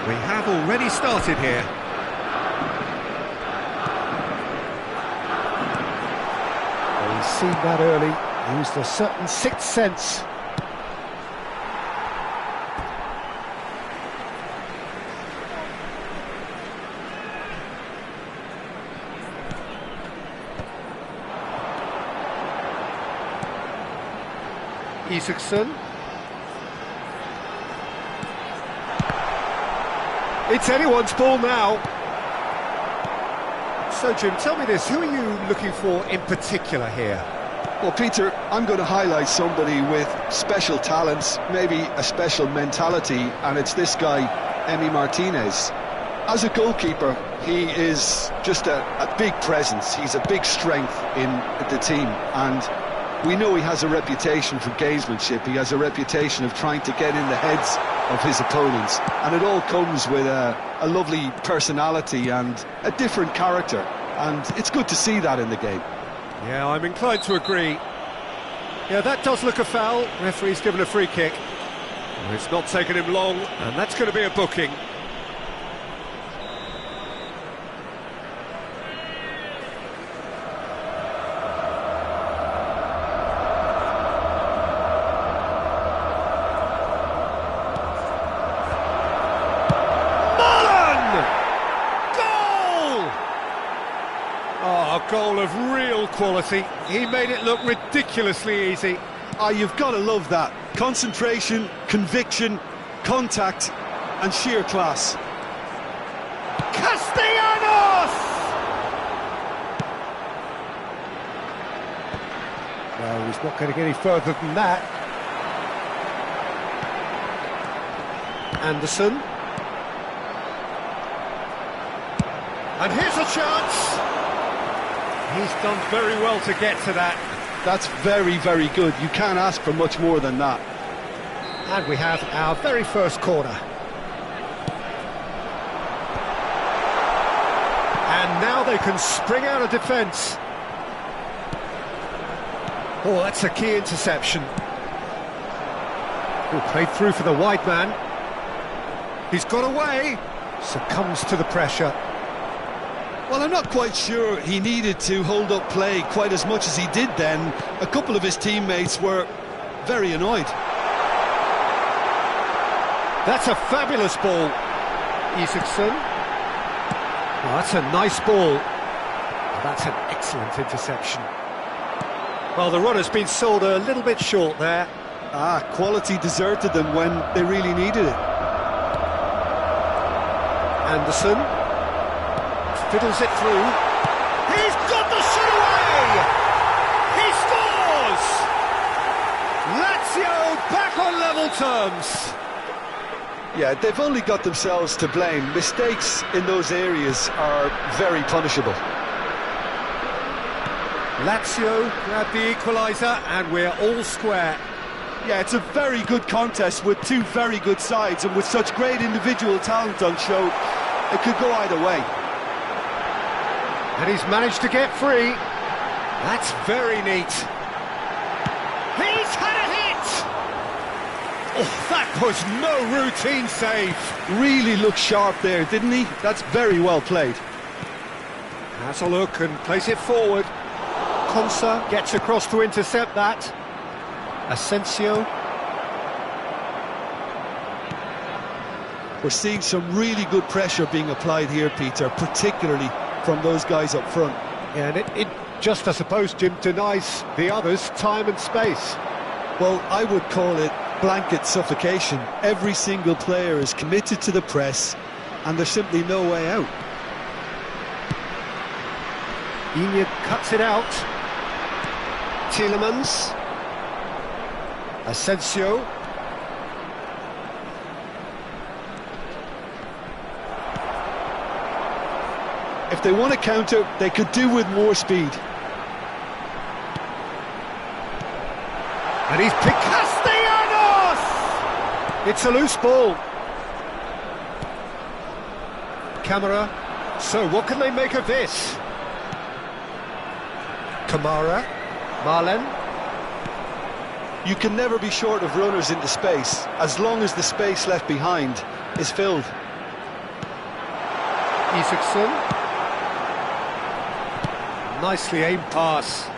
We have already started here. He's seen that early, used a certain sixth sense. Isaacson. It's anyone's ball now. So, Jim, tell me this, who are you looking for in particular here? Well, Peter, I'm going to highlight somebody with special talents, maybe a special mentality, and it's this guy, Emi Martinez. As a goalkeeper, he is just a big presence. He's a big strength in the team, and we know he has a reputation for gamesmanship. He has a reputation of trying to get in the heads of his opponents, and it all comes with a lovely personality and a different character, and it's good to see that in the game. Yeah, I'm inclined to agree. Yeah, that does look a foul. Referee's given a free kick. Well, it's not taken him long, and that's going to be a booking. A goal of real quality. He made it look ridiculously easy. You've got to love that. Concentration, conviction, contact, and sheer class. Castellanos! No, he's not going to get any further than that. Anderson. And here's a chance. He's done very well to get to that. That's very, very good. You can't ask for much more than that. And we have our very first corner. And now they can spring out of defence. Oh, that's a key interception. Oh, played through for the wide man. He's got away. Succumbs to the pressure. Well, I'm not quite sure he needed to hold up play quite as much as he did then. A couple of his teammates were very annoyed. That's a fabulous ball. Isaacson. Oh, that's a nice ball. That's an excellent interception. Well, the run has been sold a little bit short there. Quality deserted them when they really needed it. Anderson. Fiddles it through. He's got the shot away! He scores! Lazio back on level terms. Yeah, they've only got themselves to blame. Mistakes in those areas are very punishable. Lazio grab the equaliser and we're all square. Yeah, it's a very good contest with two very good sides, and with such great individual talent on show, it could go either way. And he's managed to get free. That's very neat. He's had a hit! Oh, that was no routine save. Really looked sharp there, didn't he? That's very well played. Has a look and plays it forward. Konsa gets across to intercept that. Asensio. We're seeing some really good pressure being applied here, Peter, particularly from those guys up front. Yeah, and it just, I suppose, Jim, denies the others time and space. Well, I would call it blanket suffocation. Every single player is committed to the press, and there's simply no way out. Iñigo cuts it out. Tielemans. Asensio. If they want to counter, they could do with more speed. And he's picked Castellanos! It's a loose ball. Camera. So what can they make of this? Kamara. Marlen. You can never be short of runners into space, as long as the space left behind is filled. Isaacson. Nicely aimed pass.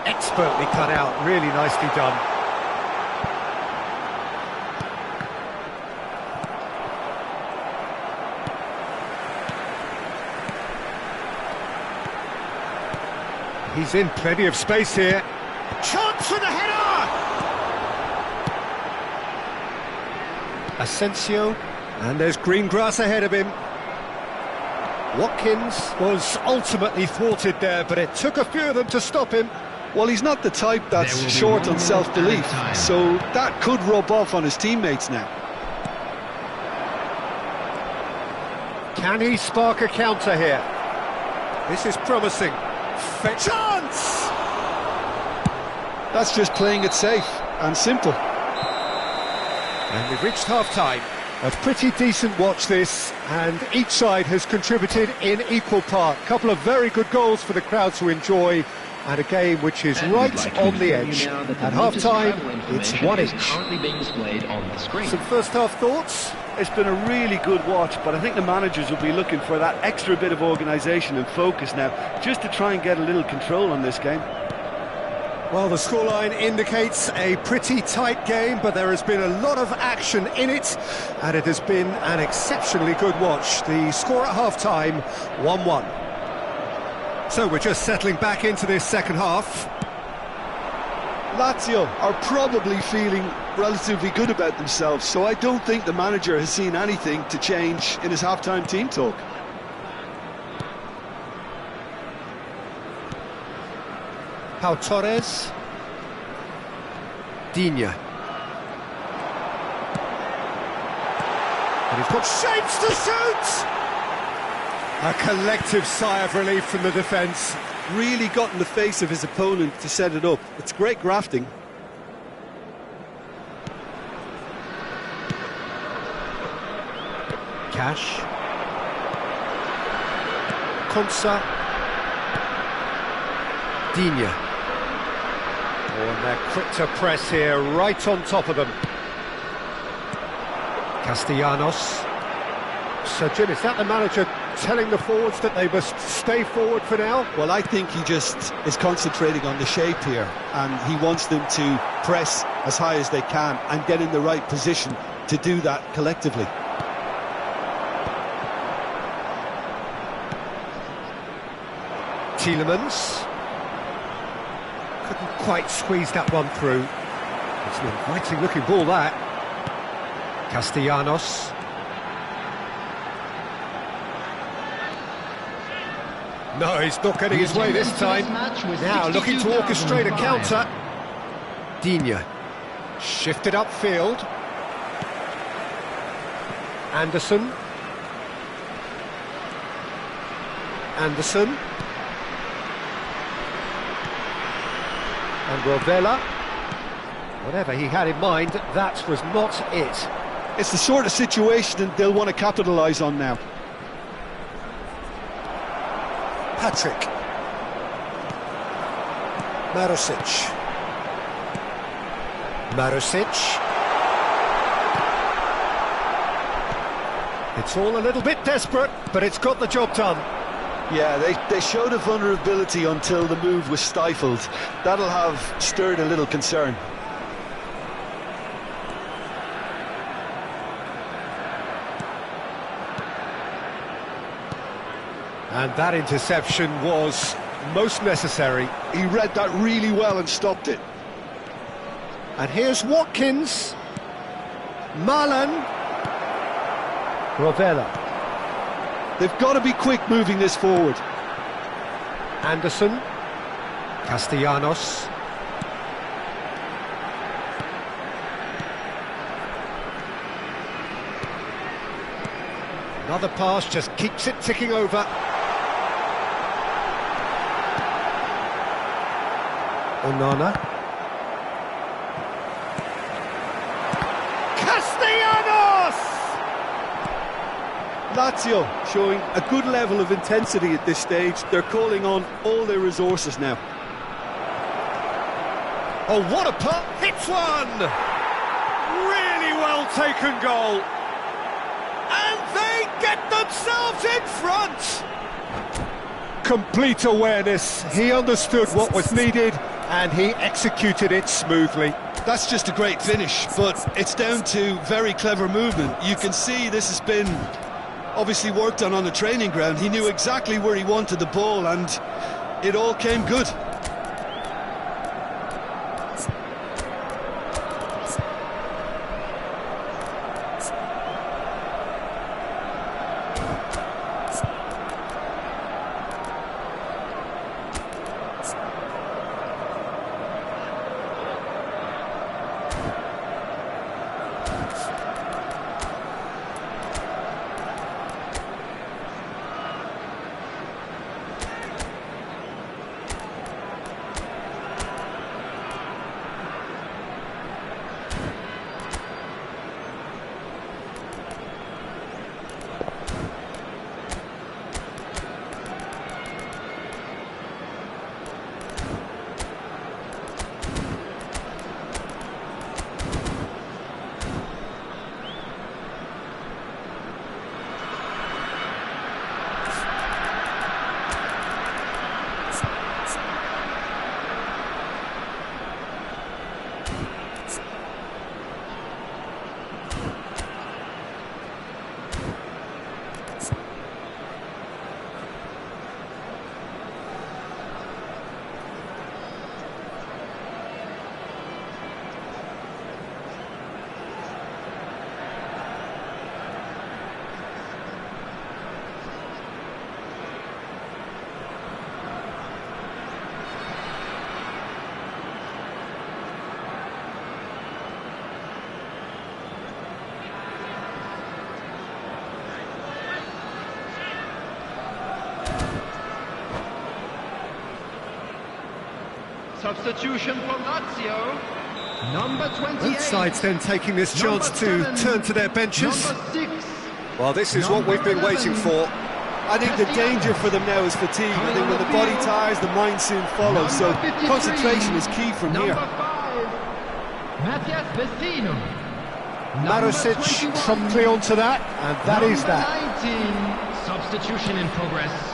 Expertly cut out, really nicely done. He's in plenty of space here. Chance for the header! Asensio, and there's green grass ahead of him. Watkins was ultimately thwarted there, but it took a few of them to stop him. Well, he's not the type that's short on self-belief, so that could rub off on his teammates now. Can he spark a counter here? This is promising. Chance! That's just playing it safe and simple. And we've reached half-time. A pretty decent watch this, and each side has contributed in equal part. A couple of very good goals for the crowd to enjoy, and a game which is right on the edge. At half-time, it's 1-1. Currently being displayed on the screen. Some first-half thoughts? It's been a really good watch, but I think the managers will be looking for that extra bit of organisation and focus now, just to try and get a little control on this game. Well, the scoreline indicates a pretty tight game, but there has been a lot of action in it, and it has been an exceptionally good watch. The score at half-time, 1-1. So we're just settling back into this second half. Lazio are probably feeling relatively good about themselves, so I don't think the manager has seen anything to change in his half-time team talk. Pau Torres. Digne. And he's got shapes to shoot! A collective sigh of relief from the defence. Really got in the face of his opponent to set it up. It's great grafting. Cash. Konsa. Digne. Oh, and they're quick to press here, right on top of them. Castellanos. So, Jim, is that the manager telling the forwards that they must stay forward for now? Well, I think he just is concentrating on the shape here, and he wants them to press as high as they can and get in the right position to do that collectively. Tielemans. Couldn't quite squeeze that one through. It's an inviting looking ball, that. Castellanos. No, he's not getting his way this time. Now looking to orchestrate a counter. Digne. Shifted upfield. Anderson. Anderson. And Rovella. Whatever he had in mind, that was not it. It's the sort of situation that they'll want to capitalise on now. Patrick. Marusic. Marusic. It's all a little bit desperate, but it's got the job done. Yeah, they showed a vulnerability until the move was stifled. That'll have stirred a little concern. And that interception was most necessary. He read that really well and stopped it. And here's Watkins. Marlen. Rovella. They've got to be quick moving this forward. Anderson. Castellanos. Another pass just keeps it ticking over. Onana. Lazio showing a good level of intensity at this stage. They're calling on all their resources now. Oh, what a putt! Hits one! Really well taken goal. And they get themselves in front! Complete awareness. He understood what was needed and he executed it smoothly. That's just a great finish, but it's down to very clever movement. You can see this has been obviously worked on the training ground. He knew exactly where he wanted the ball and it all came good. Substitution for Lazio. Number 28. Both sides then taking this chance to turn to their benches. Number 6. Well, this is what we've been waiting for. I think the danger for them now is fatigue. I think when the body tires, the mind soon follows. So concentration is key from here. Number 5. Matthias Vecino. Marusic promptly onto that, and that is that. 19. Substitution in progress.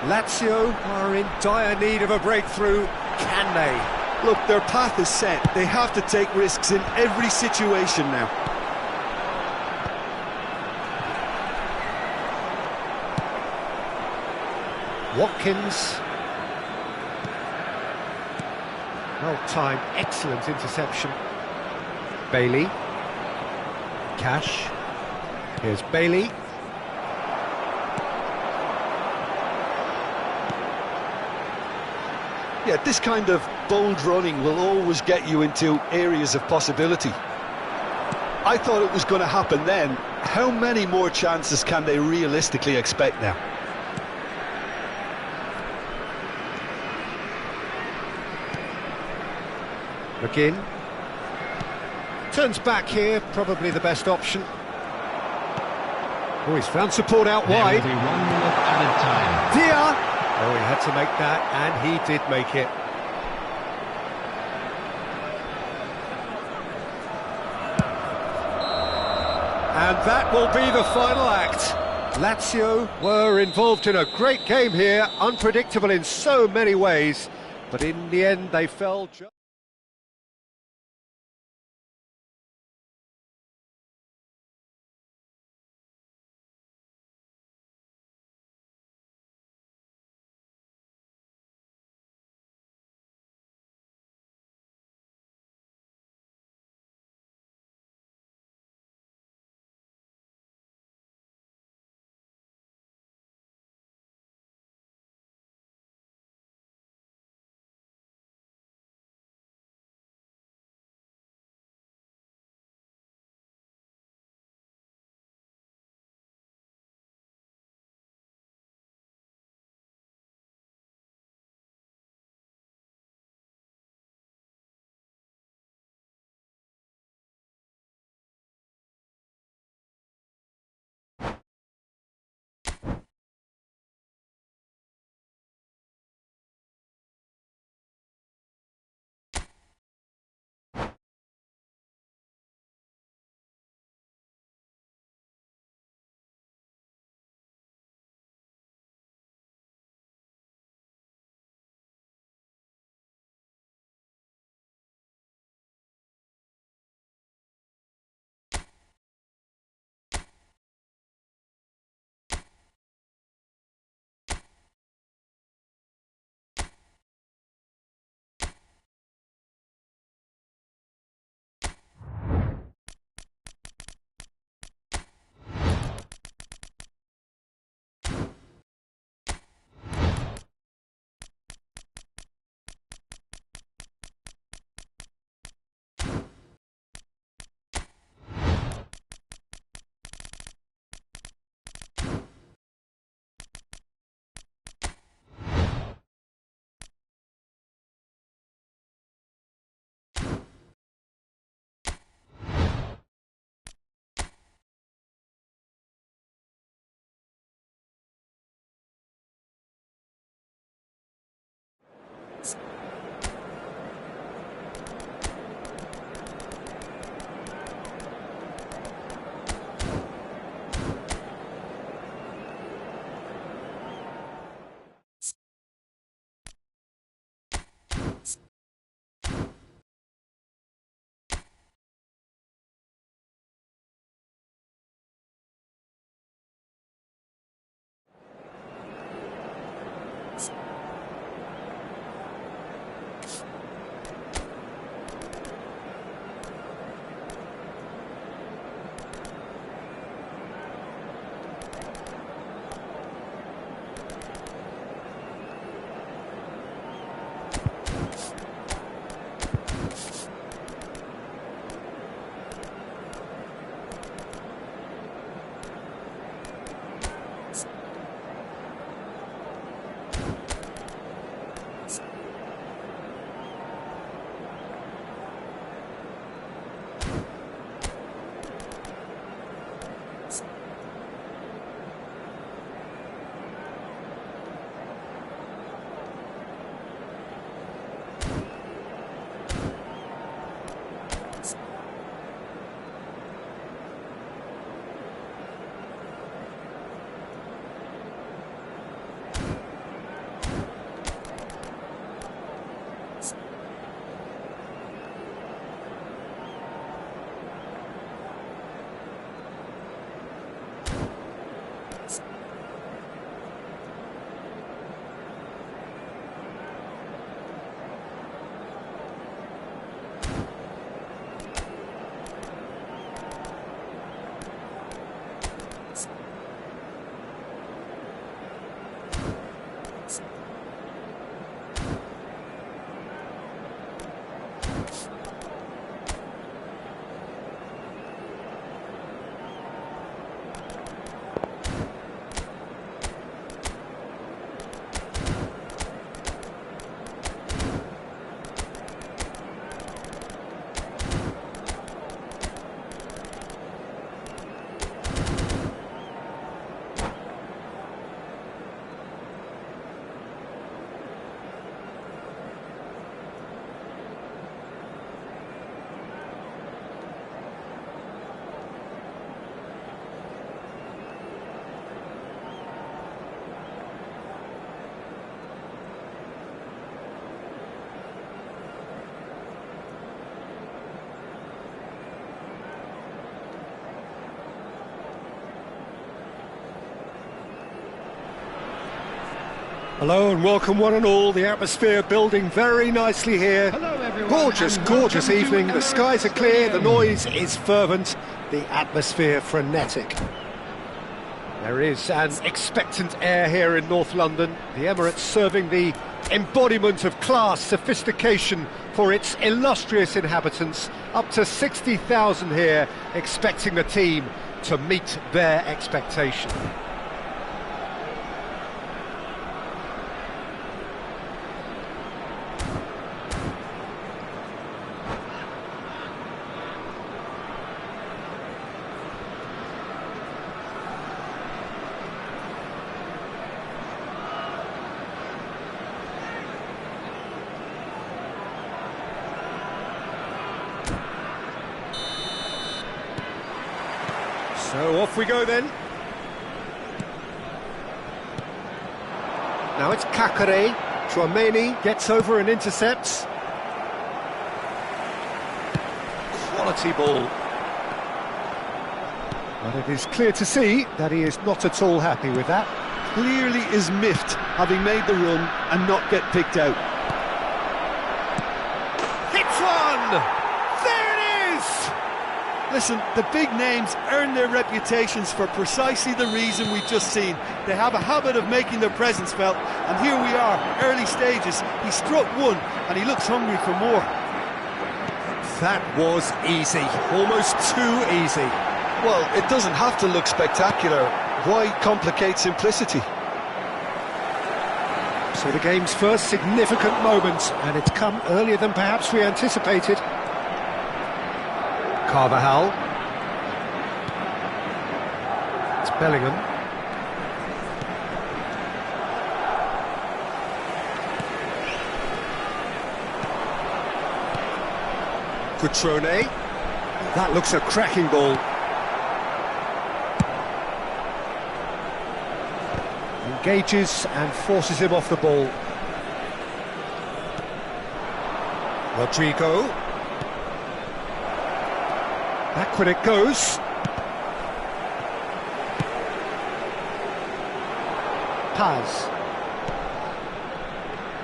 Lazio are in dire need of a breakthrough. Can they? Look, their path is set. They have to take risks in every situation now. Watkins. Well timed, excellent interception. Bailey. Cash. Here's Bailey. Yeah, this kind of bold running will always get you into areas of possibility. I thought it was going to happen then. How many more chances can they realistically expect now? McGinn. Turns back here, probably the best option. Oh, he's found support out wide. There will be 1 minute added time. Dia! Oh, he had to make that, and he did make it. And that will be the final act. Lazio were involved in a great game here, unpredictable in so many ways, but in the end they fell just... Hello and welcome one and all. The atmosphere building very nicely here. Hello, everyone, Gorgeous, and gorgeous welcome to evening. The Emirates skies are clear, the Stadium. noise is fervent, the atmosphere frenetic. There is an expectant air here in North London. The Emirates serving the embodiment of class, sophistication for its illustrious inhabitants. Up to 60,000 here, expecting the team to meet their expectation. So off we go then. Now it's Kakare. Chouameni gets over and intercepts. Quality ball. But it is clear to see that he is not at all happy with that. Clearly is miffed, having made the run and not get picked out. Hits one! There it is! Listen, the big names earn their reputations for precisely the reason we've just seen. They have a habit of making their presence felt, and here we are, early stages. He struck one, and he looks hungry for more. That was easy, almost too easy. Well, it doesn't have to look spectacular. Why complicate simplicity? So the game's first significant moment, and it's come earlier than perhaps we anticipated. Carvajal. It's Bellingham. Cutrone. That looks a cracking ball. Engages and forces him off the ball. Rodrigo. Backward it goes. Paz.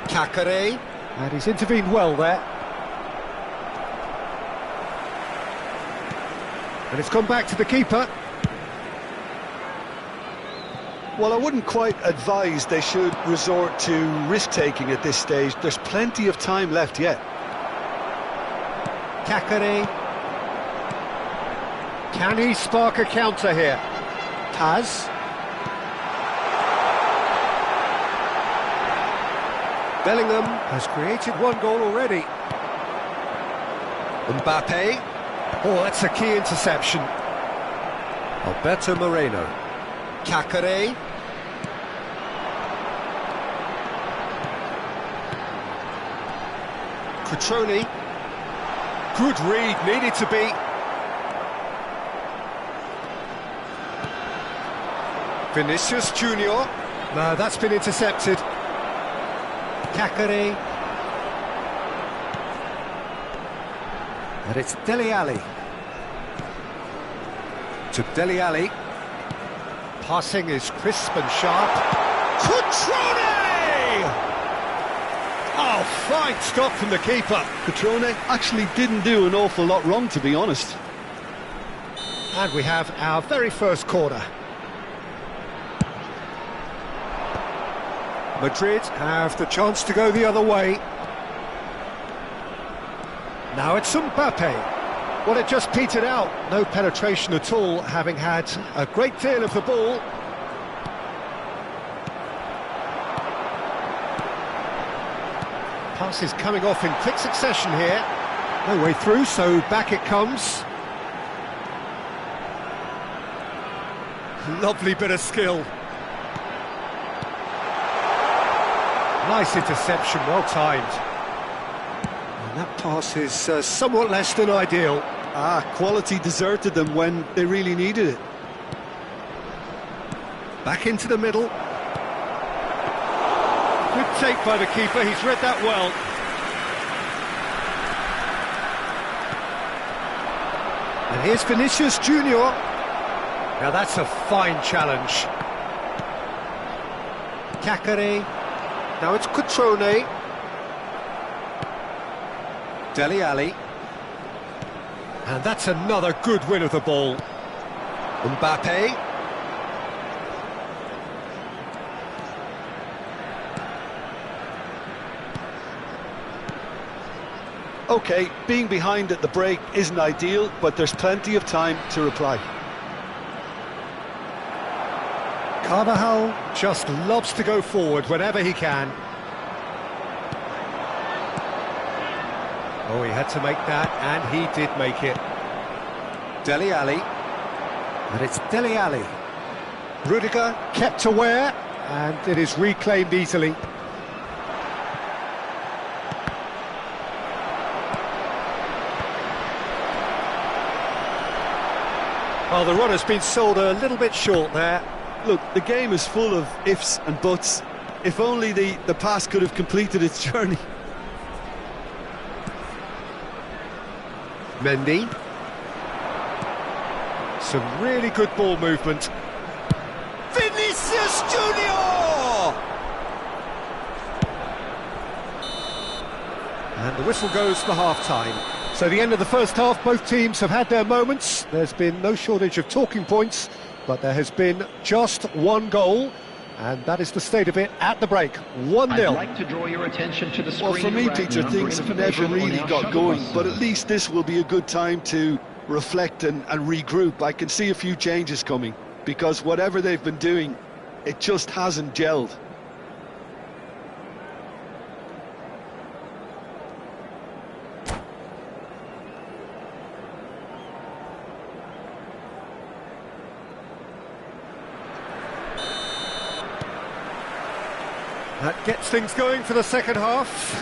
Kakare. And he's intervened well there. And it's gone back to the keeper. Well, I wouldn't quite advise they should resort to risk-taking at this stage. There's plenty of time left yet. Kakare. Can he spark a counter here? Paz. Bellingham has created one goal already. Mbappe. Oh, that's a key interception. Alberto Moreno. Kakare. Cutrone. Good read, needed to be. Vinicius Junior. No, that's been intercepted. Kakare. And it's Dele Alli. To Dele Alli. Passing is crisp and sharp. Cutrone! Oh, fine stop from the keeper. Cutrone actually didn't do an awful lot wrong, to be honest. And we have our very first corner. Madrid have the chance to go the other way. Now it's Mbappe. Well, it just petered out. No penetration at all, having had a great deal of the ball. Passes coming off in quick succession here. No way through, so back it comes. Lovely bit of skill. Nice interception, well timed. And that pass is somewhat less than ideal. Quality deserted them when they really needed it. Back into the middle. Good take by the keeper, he's read that well. And here's Vinicius Junior. Now that's a fine challenge. Kakare. Now it's Cutrone. Dele Alli. And that's another good win of the ball. Mbappe. OK, being behind at the break isn't ideal, but there's plenty of time to reply. Carvajal just loves to go forward whenever he can. Oh, he had to make that, and he did make it. Dele Alli. And it's Dele Alli. Rudiger kept aware, and it is reclaimed easily. Well, the run has been sold a little bit short there. Look, the game is full of ifs and buts. If only the pass could have completed its journey. Mendy. Some really good ball movement. Vinicius Junior! And the whistle goes for half-time. So the end of the first half, both teams have had their moments. There's been no shortage of talking points, but there has been just one goal, and that is the state of it at the break. 1-0. I'd like to draw your attention to the screen. Well, for me, Peter, things have never really got going, but at least this will be a good time to reflect and regroup. I can see a few changes coming, because whatever they've been doing, it just hasn't gelled. That gets things going for the second half.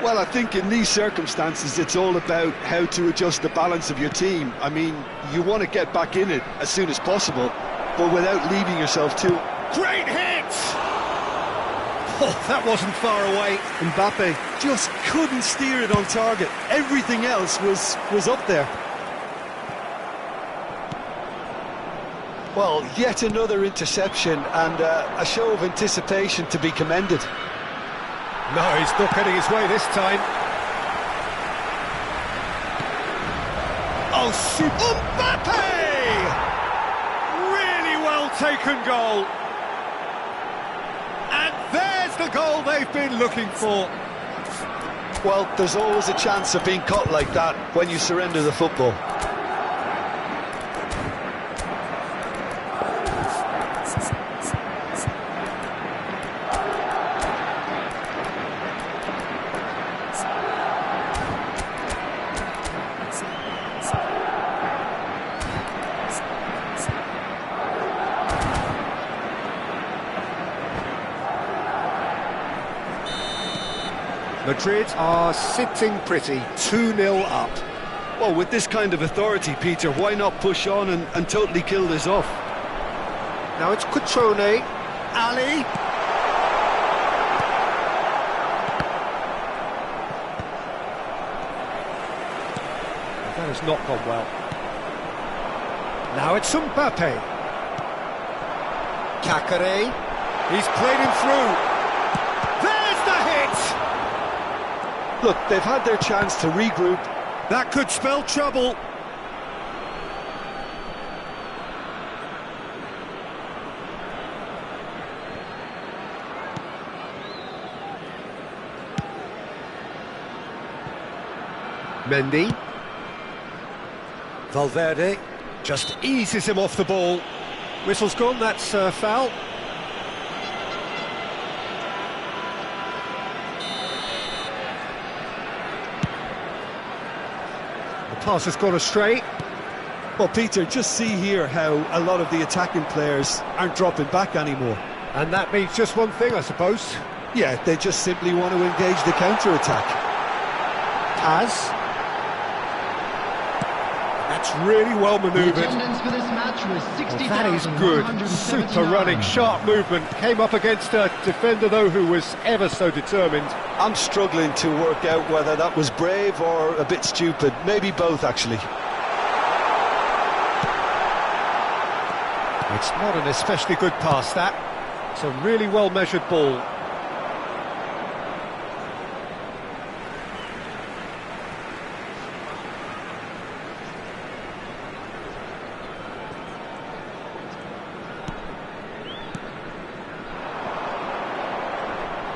Well, I think in these circumstances, it's all about how to adjust the balance of your team. I mean, you want to get back in it as soon as possible, but without leaving yourself too... Great hit! Oh, that wasn't far away. Mbappe just couldn't steer it on target. Everything else was up there. Well, yet another interception and a show of anticipation to be commended. No, he's not getting his way this time. Oh, super! Mbappe! Really well taken goal. And there's the goal they've been looking for. Well, there's always a chance of being caught like that when you surrender the football. Madrid are sitting pretty, 2-0 up. Well, with this kind of authority, Peter, why not push on and totally kill this off? Now it's Cutrone, Ali. That has not gone well. Now it's Mbappe. Kakare. He's played him through. There's the hit! Look, they've had their chance to regroup. That could spell trouble. Mendy. Valverde just eases him off the ball. Whistle's gone, that's foul. Pass has gone astray. Well, Peter, just see here how a lot of the attacking players aren't dropping back anymore. And that means just one thing, I suppose. Yeah, they just simply want to engage the counter-attack. As. That's really well manoeuvred. The attendance for this match was 60,000. That is good. Super running, sharp movement. Came up against a defender, though, who was ever so determined. I'm struggling to work out whether that was brave or a bit stupid. Maybe both, actually. It's not an especially good pass, that. It's a really well-measured ball.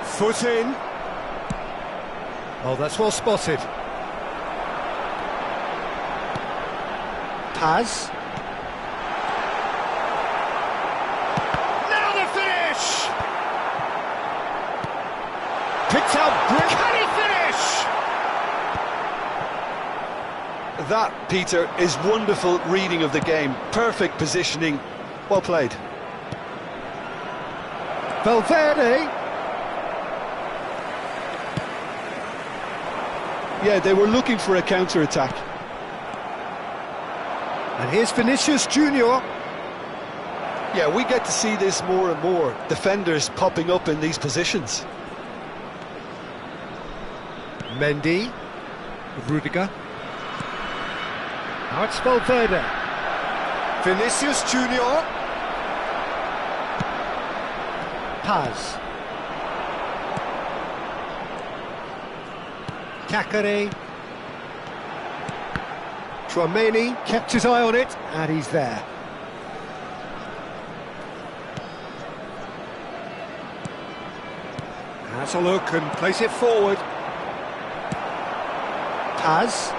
Foot in. Oh, that's well spotted. Paz. Now the finish! Picked out Brick. Can he finish? That, Peter, is wonderful reading of the game. Perfect positioning. Well played. Valverde. Yeah, they were looking for a counter-attack. And here's Vinicius Junior. Yeah, we get to see this more and more. Defenders popping up in these positions. Mendy. Rudiger. Now it's Valverde. Vinicius Junior. Paz. Cacare. Tchouaméni kept his eye on it, and he's there. Has a look and place it forward. Paz.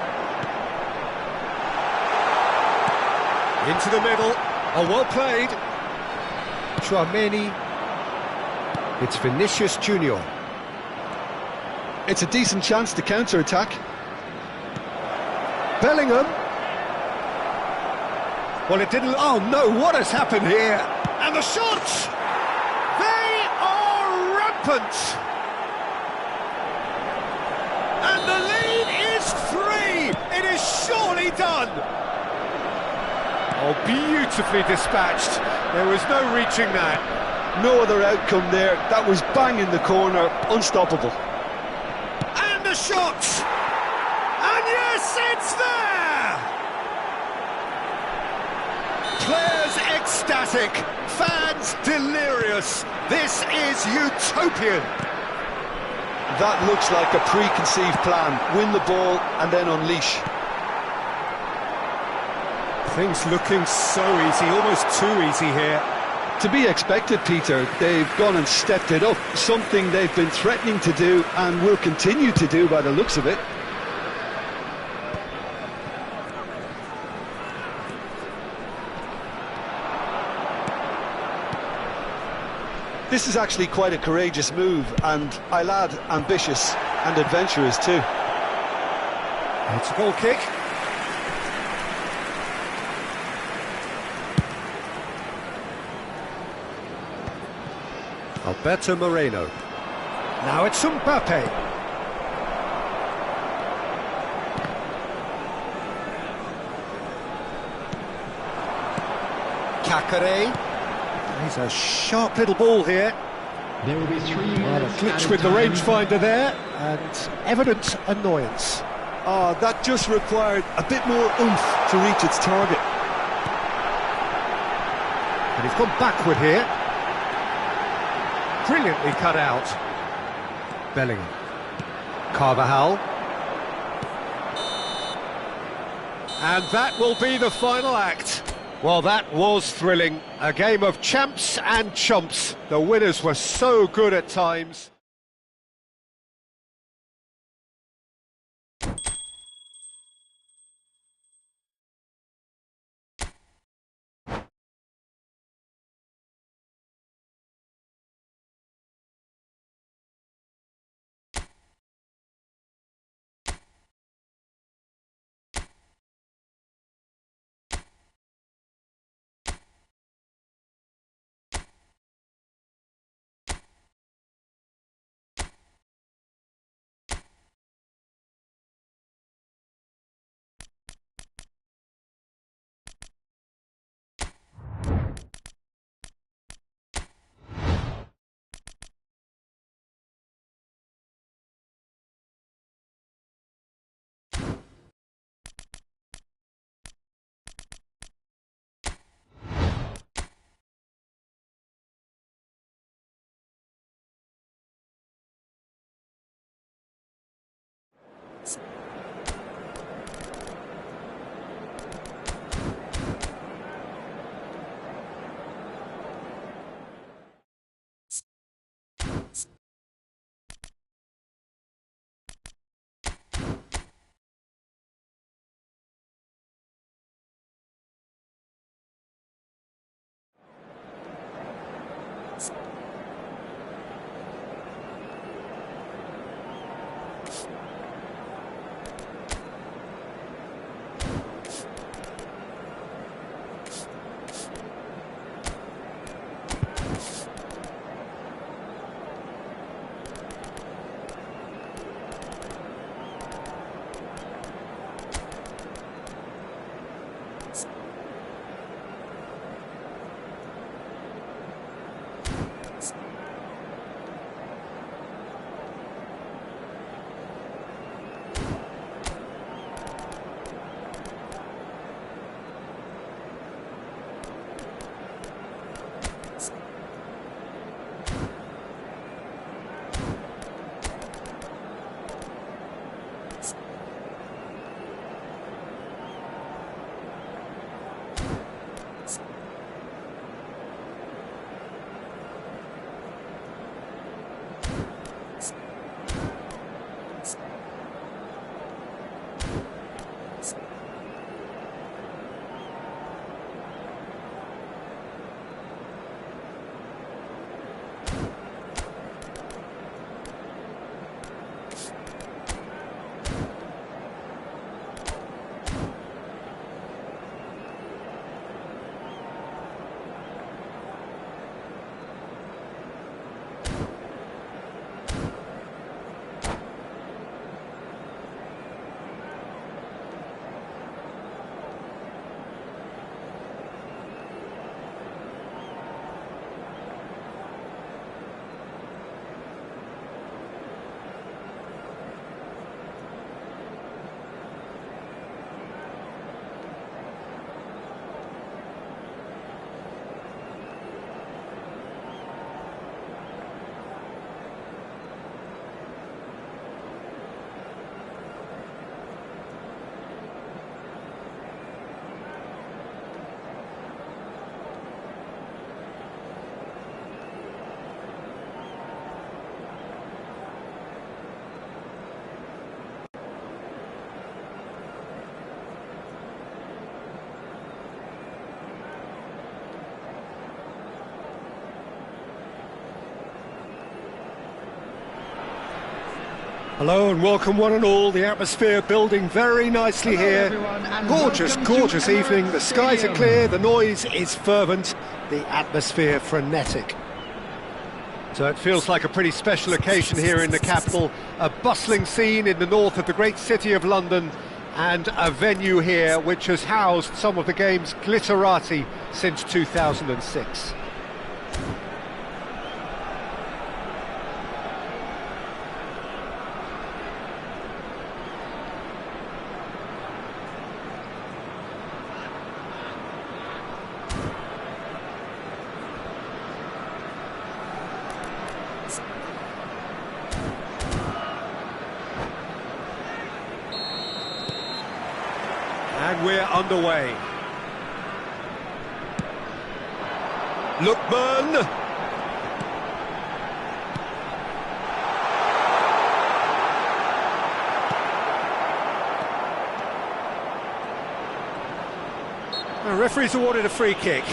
Into the middle. Oh, well played. Tchouaméni. It's Vinicius Junior. It's a decent chance to counter-attack. Bellingham. Well, it didn't... Oh, no, what has happened here? And the shots! They are rampant! And the lead is 3! It is surely done! Oh, beautifully dispatched. There was no reaching that. No other outcome there. That was bang in the corner. Unstoppable. And the shot! And yes, it's there! Players ecstatic, fans delirious. This is utopian. That looks like a preconceived plan. Win the ball and then unleash. Things looking so easy, almost too easy here. To be expected, Peter. They've gone and stepped it up. Something they've been threatening to do and will continue to do by the looks of it. This is actually quite a courageous move, and I'll add ambitious and adventurous too. It's a goal kick. Alberto Moreno. Now it's Mbappe. Cacare. He's a sharp little ball here. There will be 3 Well, a minutes. glitch with the rangefinder there, and evident annoyance. That just required a bit more oomph to reach its target. And he's gone backward here. Brilliantly cut out. Bellingham. Carvajal. And that will be the final act. Well, that was thrilling. A game of champs and chumps. The winners were so good at times. Hello and welcome one and all, the atmosphere building very nicely here. Gorgeous, gorgeous evening, the skies are clear, the noise is fervent, the atmosphere frenetic. So it feels like a pretty special occasion here in the capital, a bustling scene in the north of the great city of London, and a venue here which has housed some of the game's glitterati since 2006. And we're underway. Lookman. The referee's awarded a free kick.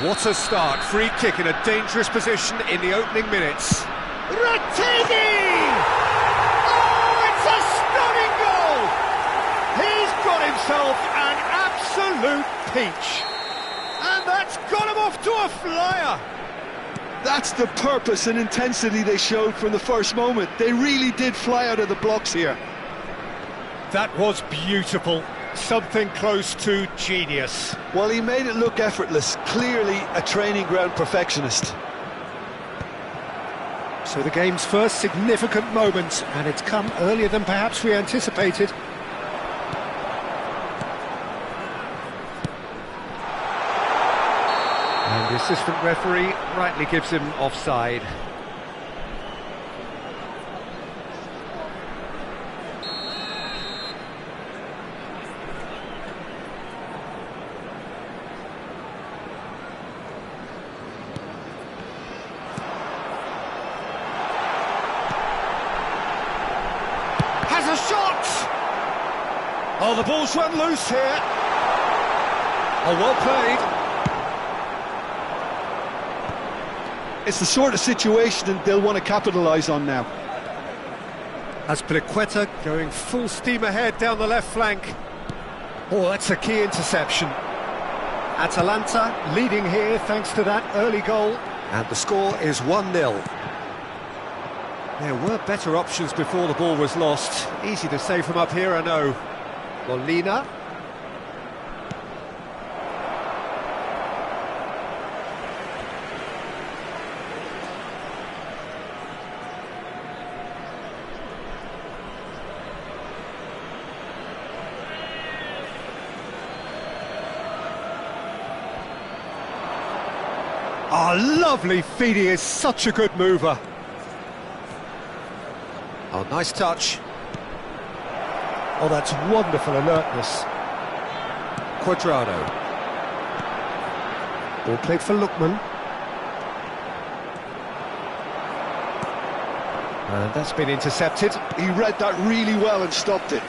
What a start. Free kick in a dangerous position in the opening minutes. Rattini! Oh, it's a stunning goal! He's got himself an absolute peach. And that's got him off to a flyer. That's the purpose and intensity they showed from the first moment. They really did fly out of the blocks here. That was beautiful. Something close to genius. Well, he made it look effortless. Clearly a training ground perfectionist. So the game's first significant moment, and it's come earlier than perhaps we anticipated. And the assistant referee rightly gives him offside. Has a shot! Oh, the ball's run loose here. Oh, well played. It's the sort of situation that they'll want to capitalise on now. Azpilicueta going full steam ahead down the left flank. Oh, that's a key interception. Atalanta leading here thanks to that early goal. And the score is 1-0. There were better options before the ball was lost. Easy to say from up here, I know. Molina. Oh, lovely feed, he is such a good mover. Oh, nice touch. Oh, that's wonderful alertness. Cuadrado. Ball played for Lookman. And that's been intercepted. He read that really well and stopped it.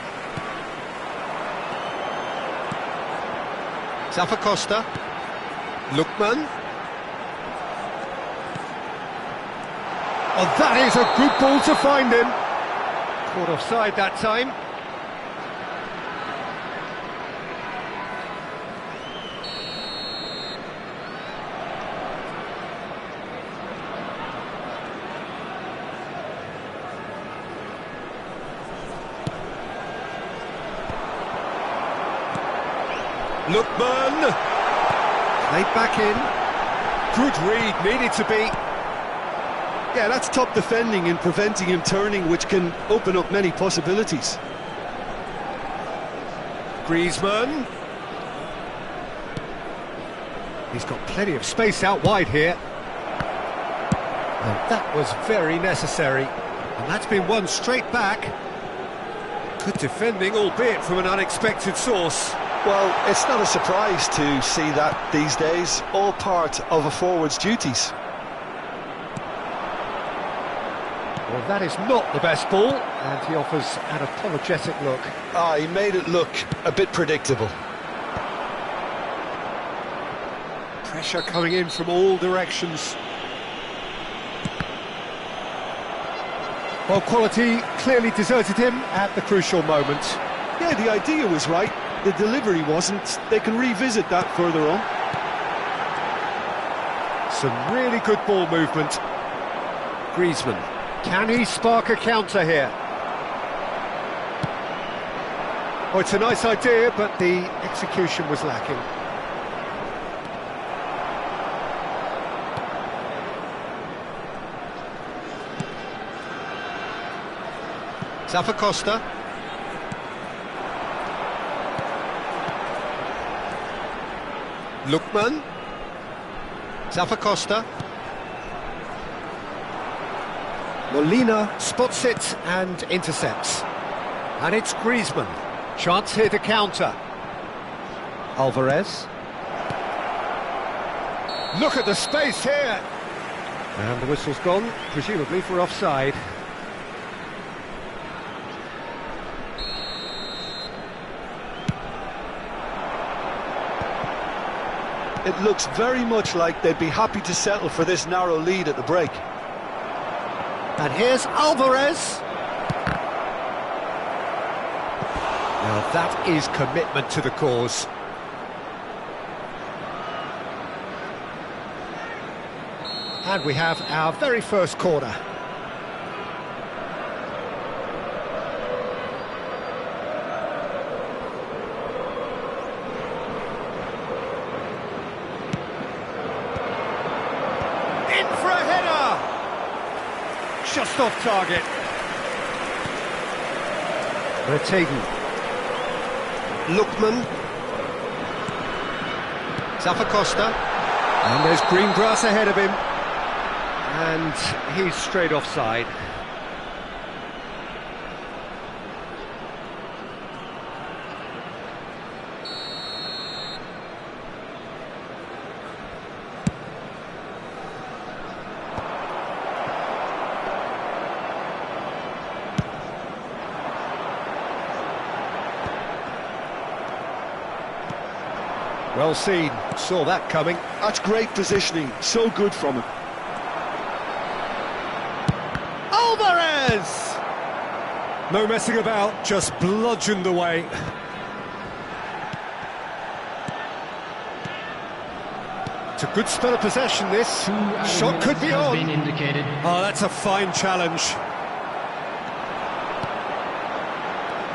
Costa. Lookman. Oh, that is a good ball to find him. Caught offside that time. Lookman. Played back in. Good read, needed to be. Yeah, that's top defending and preventing him turning, which can open up many possibilities. Griezmann. He's got plenty of space out wide here. And that was very necessary. And that's been won straight back. Good defending, albeit from an unexpected source. Well, it's not a surprise to see that these days, all part of a forward's duties. Well, that is not the best ball, and he offers an apologetic look. He made it look a bit predictable. Pressure coming in from all directions. Well, quality clearly deserted him at the crucial moment. Yeah, the idea was right, the delivery wasn't. They can revisit that further on. Some really good ball movement. Griezmann. Can he spark a counter here? Oh, it's a nice idea, but the execution was lacking. Costa. Lookman. Costa. Molina spots it and intercepts. And it's Griezmann. Chance here to counter. Alvarez. Look at the space here! And the whistle's gone, presumably for offside. It looks very much like they'd be happy to settle for this narrow lead at the break. And here's Alvarez. Now that is commitment to the cause. And we have our very first corner. In for a header! Just off target. Retegen. Lookman. Costa. And there's green grass ahead of him. And he's straight offside. Well seen, saw that coming. That's great positioning, so good from him. Alvarez! No messing about, just bludgeoned away. It's a good spell of possession, this. Shot could be on. Been indicated. Oh, that's a fine challenge.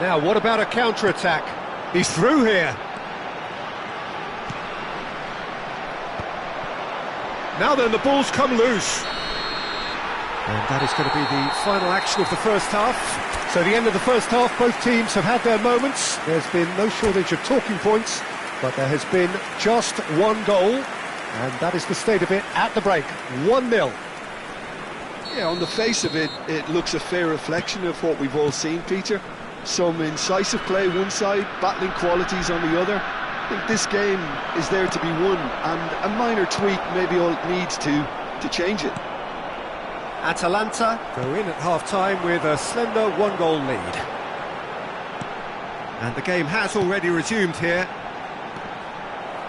Now, what about a counter-attack? He's through here. Now then, the ball's come loose. And that is going to be the final action of the first half. So the end of the first half, both teams have had their moments. There's been no shortage of talking points, but there has been just one goal, and that is the state of it at the break, 1-0. Yeah, on the face of it, it looks a fair reflection of what we've all seen, Peter. Some incisive play one side, battling qualities on the other. I think this game is there to be won, and a minor tweak maybe all it needs to change it. Atalanta go in at half-time with a slender one-goal lead. And the game has already resumed here.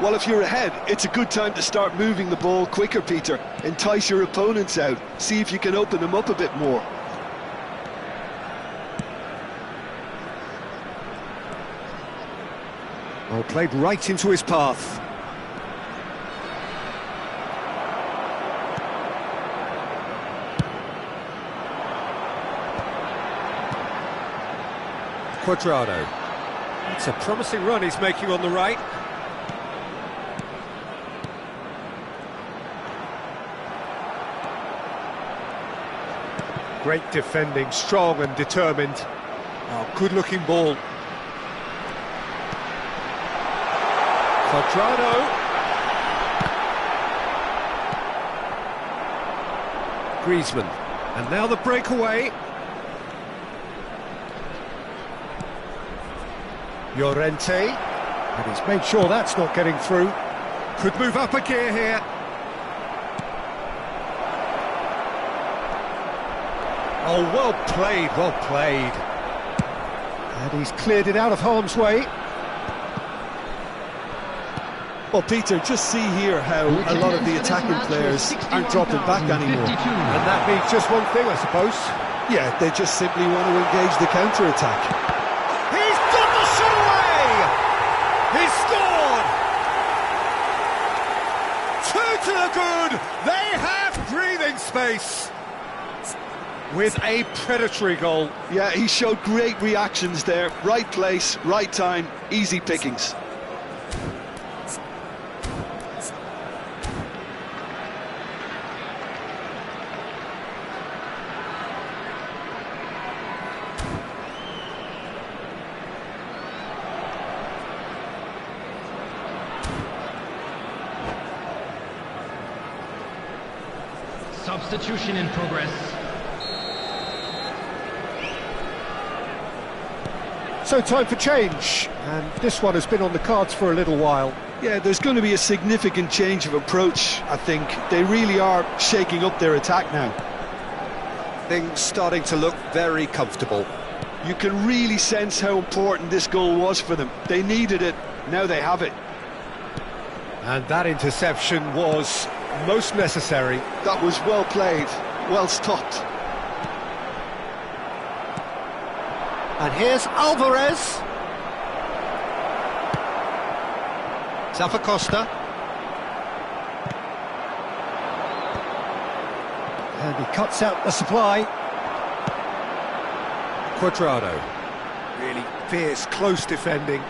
Well, if you're ahead, it's a good time to start moving the ball quicker, Peter. Entice your opponents out, see if you can open them up a bit more. Well, played right into his path. Cuadrado. It's a promising run he's making on the right. Great defending, strong and determined. Oh, good-looking ball. Cuadrado. Griezmann. And now the breakaway. Llorente. And he's made sure that's not getting through. Could move up a gear here. Oh, well played, well played. And he's cleared it out of harm's way. Well, Peter, just see here how a lot of the attacking players aren't dropping back anymore. And that means just one thing, I suppose. Yeah, they just simply want to engage the counter-attack. He's got the shot away! He's scored! Two to the good! They have breathing space! With a predatory goal. Yeah, he showed great reactions there. Right place, right time, easy pickings. Substitution in progress. So time for change, and this one has been on the cards for a little while. Yeah, there's going to be a significant change of approach, I think. They really are shaking up their attack now. Things starting to look very comfortable. You can really sense how important this goal was for them. They needed it, now they have it. And that interception was most necessary. That was well played, well stopped. And here's Alvarez. Zappacosta. And he cuts out the supply. Cuadrado. Really fierce, close defending.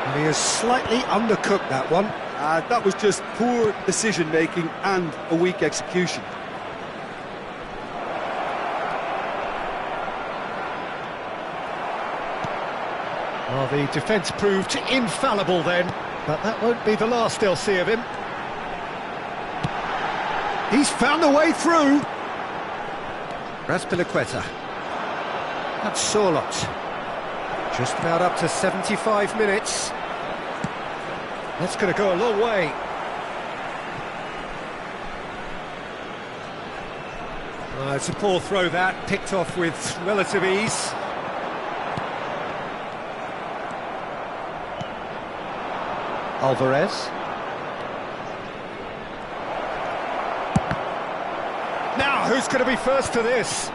And he has slightly undercooked that one. That was just poor decision-making and a weak execution. Well, the defence proved infallible then, but that won't be the last they'll see of him. He's found a way through. Raspilicueta. That's Sorlot. Just about up to 75 minutes. That's going to go a long way. It's a poor throw that, picked off with relative ease. Alvarez. Now, who's going to be first to this?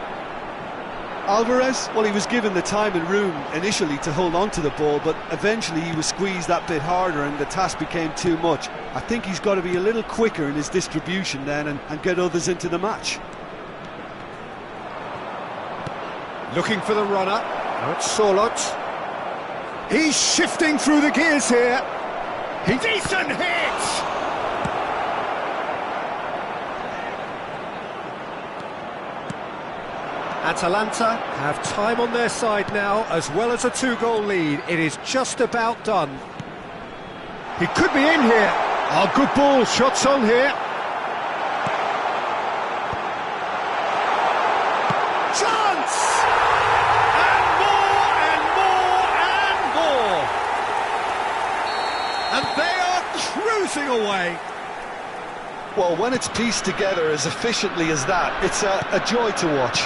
Alvarez, well, he was given the time and room initially to hold on to the ball, but eventually he was squeezed that bit harder and the task became too much. I think he's got to be a little quicker in his distribution then and get others into the match. Looking for the runner. Now it's Sorlot. He's shifting through the gears here. Decent hit! Atalanta have time on their side now, as well as a 2-goal lead. It is just about done. He could be in here. Oh, good ball, shots on here. Chance! And more, and more, and more. And they are cruising away. Well, when it's pieced together as efficiently as that, it's a joy to watch.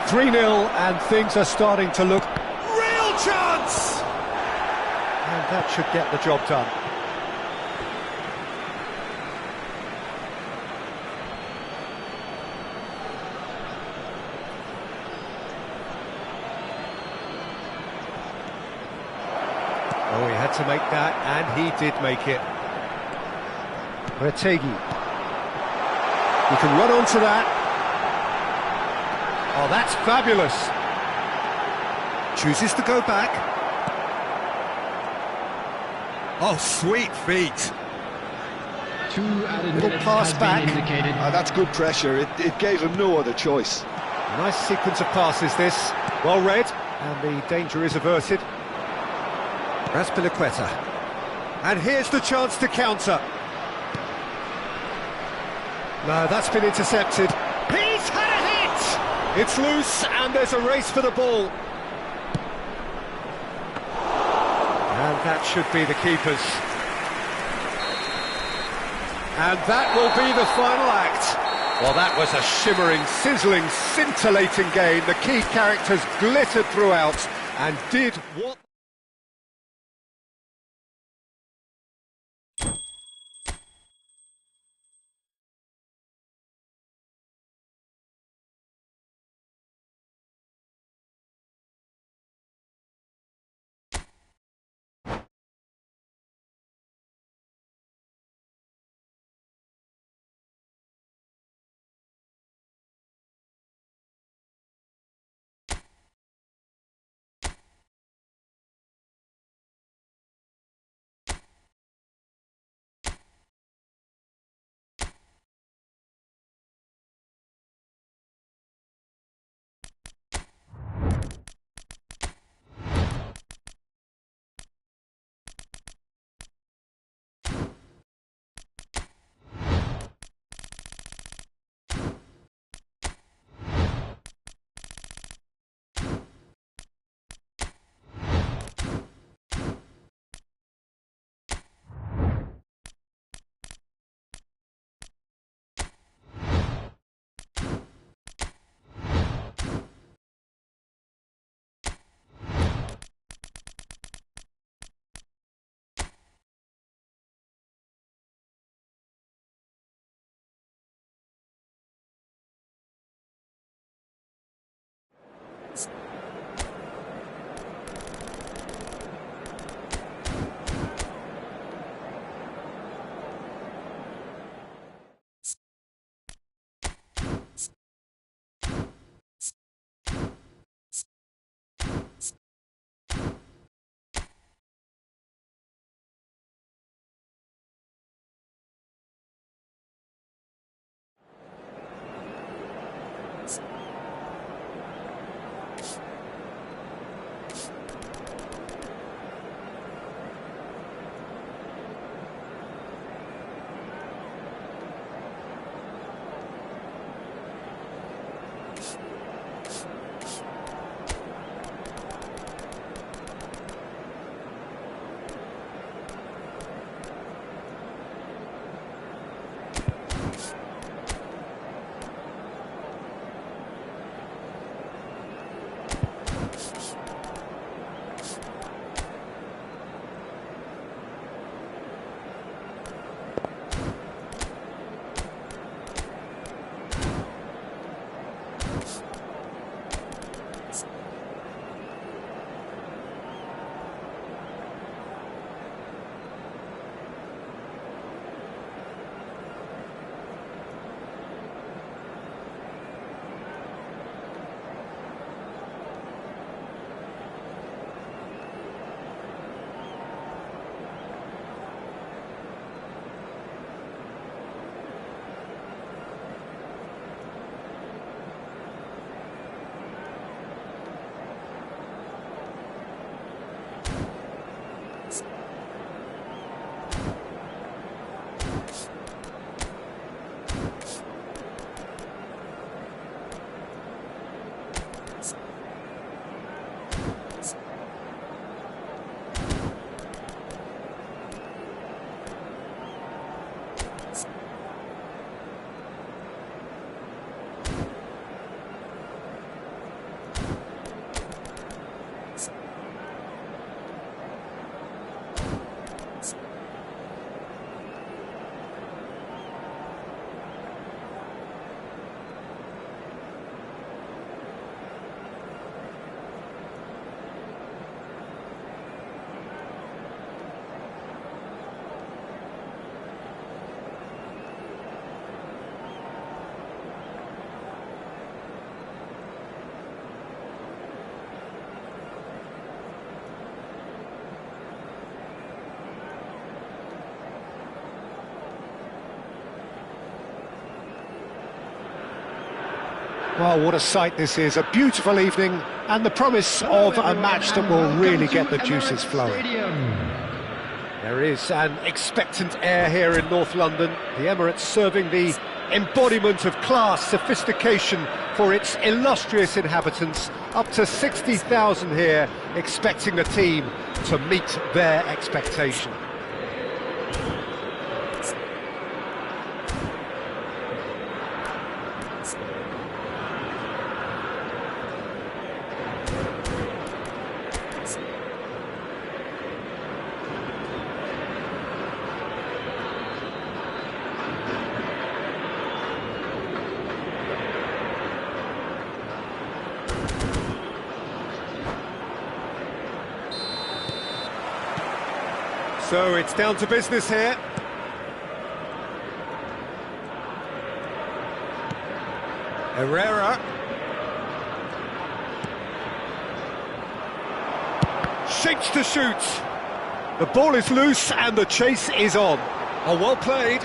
3-0, and things are starting to look real chance! And that should get the job done. Oh, he had to make that, and he did make it. Retegi. He can run onto that. Oh, that's fabulous. Chooses to go back. Oh, sweet feet. 2 added Little minutes pass has back. been indicated. That's good pressure. It gave him no other choice. Nice sequence of passes, this. Well read, and the danger is averted. Raspilicueta. And here's the chance to counter. No, that's been intercepted. He's had a hit! It's loose, and there's a race for the ball. And that should be the keeper's. And that will be the final act. Well, that was a shimmering, sizzling, scintillating game. The key characters glittered throughout and did what... Well, what a sight this is, a beautiful evening, and the promise of a match that will really get the juices flowing. There is an expectant air here in North London, the Emirates serving the embodiment of class, sophistication for its illustrious inhabitants. Up to 60,000 here, expecting the team to meet their expectation. So it's down to business here. Herrera. Shapes to shoot. The ball is loose and the chase is on. Oh, well played.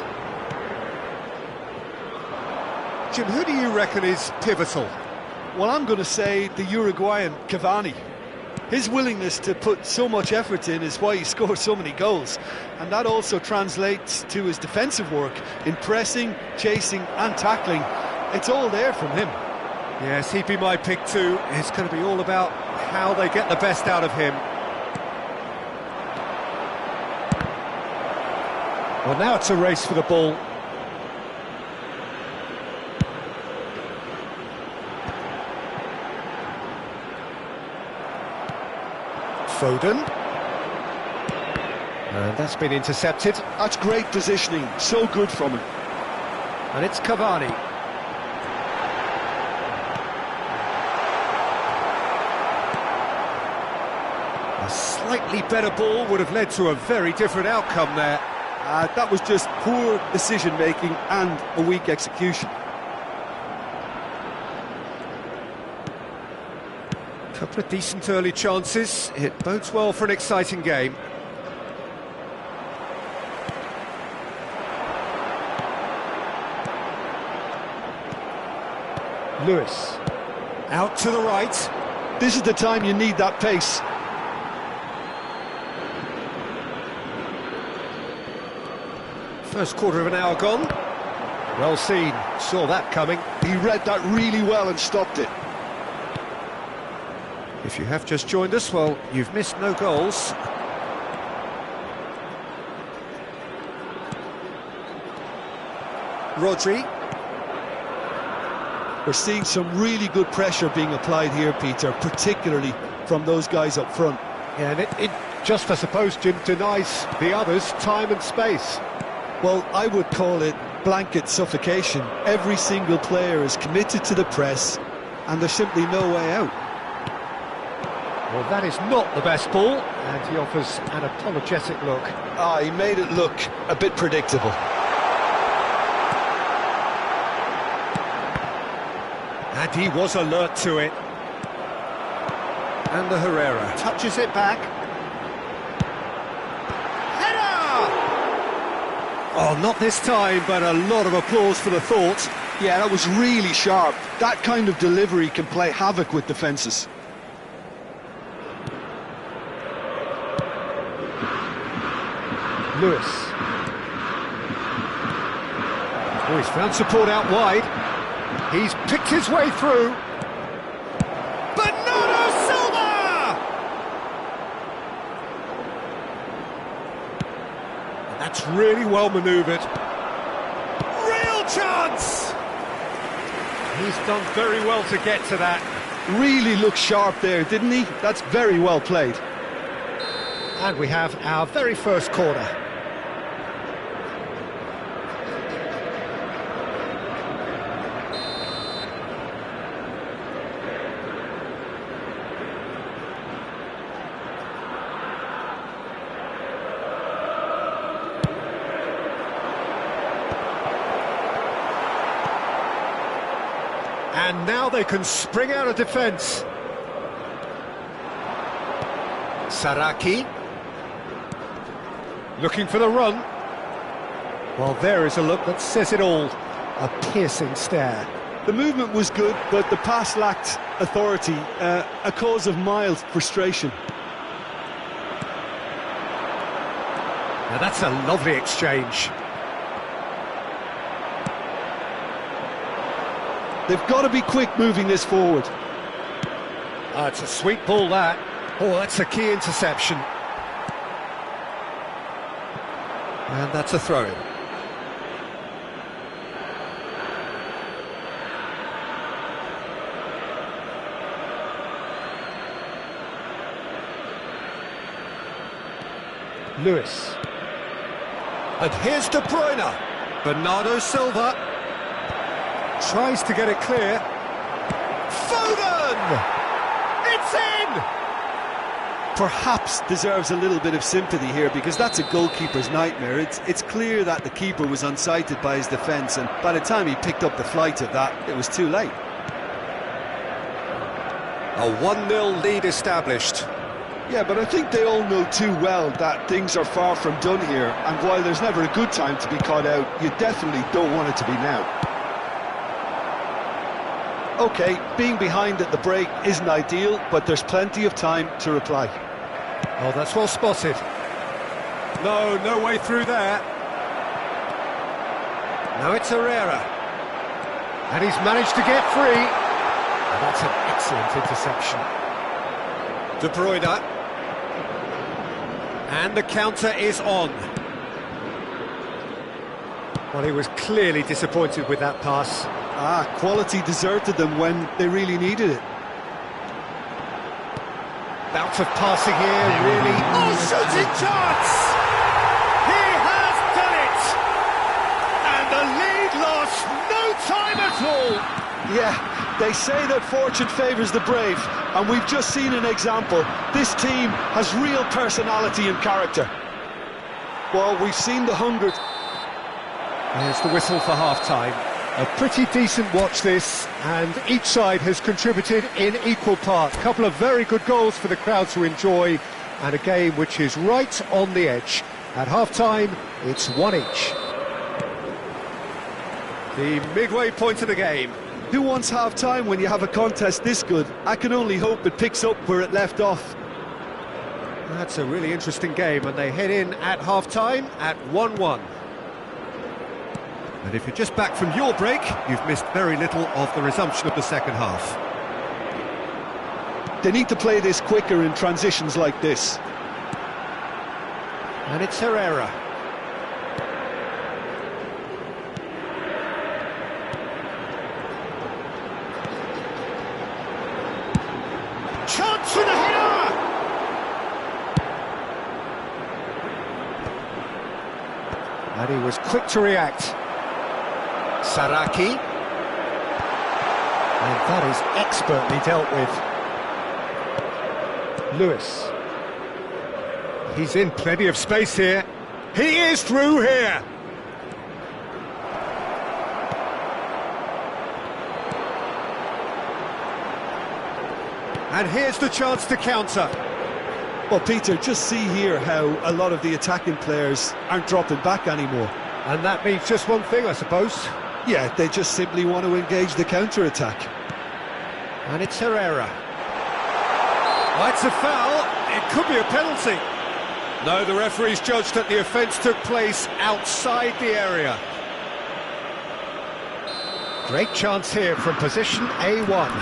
Jim, who do you reckon is pivotal? Well, I'm going to say the Uruguayan Cavani. His willingness to put so much effort in is why he scores so many goals. And that also translates to his defensive work in pressing, chasing and tackling. It's all there from him. Yes, he'd be my pick too. It's going to be all about how they get the best out of him. Well, now it's a race for the ball. Foden. And that's been intercepted. That's great positioning, so good from him. And it's Cavani. A slightly better ball would have led to a very different outcome there. That was just poor decision-making and a weak execution. Couple of decent early chances. It bodes well for an exciting game. Lewis. Out to the right. This is the time you need that pace. First quarter of an hour gone. Well seen. Saw that coming. He read that really well and stopped it. If you have just joined us, well, you've missed no goals. Rodri. We're seeing some really good pressure being applied here, Peter, particularly from those guys up front. Yeah, and it just, I suppose, Jim, denies the others time and space. Well, I would call it blanket suffocation. Every single player is committed to the press, and there's simply no way out. Well, that is not the best ball, and he offers an apologetic look. He made it look a bit predictable. And he was alert to it. And the Herrera touches it back. Header! Oh, not this time, but a lot of applause for the thought. Yeah, that was really sharp. That kind of delivery can play havoc with defences. Lewis. Oh, he's found support out wide. He's picked his way through. Bernardo Silva! And that's really well manoeuvred. Real chance! He's done very well to get to that. Really looked sharp there, didn't he? That's very well played. And we have our very first corner. And now they can spring out of defence. Saraki. Looking for the run. Well, there is a look that says it all. A piercing stare. The movement was good, but the pass lacked authority, a cause of mild frustration. Now that's a lovely exchange. They've got to be quick moving this forward. It's a sweet ball, that. Oh, that's a key interception. And that's a throw-in. Lewis. And here's De Bruyne. Bernardo Silva. Tries to get it clear. Foden! It's in! Perhaps deserves a little bit of sympathy here, because that's a goalkeeper's nightmare. It's clear that the keeper was unsighted by his defence, and by the time he picked up the flight of that, it was too late. A 1-0 lead established. Yeah, but I think they all know too well that things are far from done here, and while there's never a good time to be caught out, you definitely don't want it to be now. OK, being behind at the break isn't ideal, but there's plenty of time to reply. Oh, that's well spotted. No way through there. Now it's Herrera. And he's managed to get free. And that's an excellent interception. De Bruyne. And the counter is on. Well, he was clearly disappointed with that pass. Quality deserted them when they really needed it. Bout of passing here, really. Oh, shooting chance! He has done it! And the lead lost no time at all! Yeah, they say that fortune favours the brave, and we've just seen an example. This team has real personality and character. Well, we've seen the hunger. There's the whistle for half-time. A pretty decent watch this, and each side has contributed in equal parts. A couple of very good goals for the crowd to enjoy, and a game which is right on the edge. At half-time, it's 1 each. The midway point of the game. Who wants half-time when you have a contest this good? I can only hope it picks up where it left off. That's a really interesting game, and they head in at half-time at 1-1. And if you're just back from your break, you've missed very little of the resumption of the second half. They need to play this quicker in transitions like this. And it's Herrera. Chance for the header! And he was quick to react. Saraki, and that is expertly dealt with. Lewis, he's in plenty of space here. He is through here. And here's the chance to counter. Well, Peter, just see here how a lot of the attacking players aren't dropping back anymore. And that means just one thing, I suppose. Yeah, they just simply want to engage the counter-attack. And it's Herrera. Oh, it's a foul. It could be a penalty. No, the referee's judged that the offence took place outside the area. Great chance here from position A1.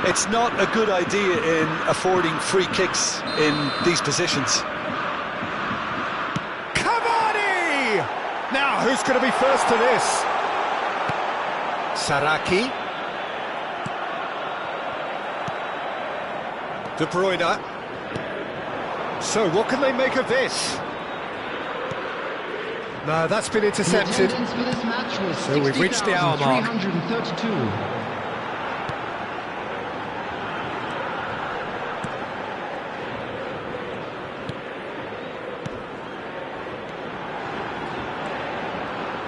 It's not a good idea in affording free kicks in these positions. Cavani! Now, who's going to be first to this? Saraki. De Bruyne. So, what can they make of this? No, that's been intercepted. So we've reached the hour mark. 332.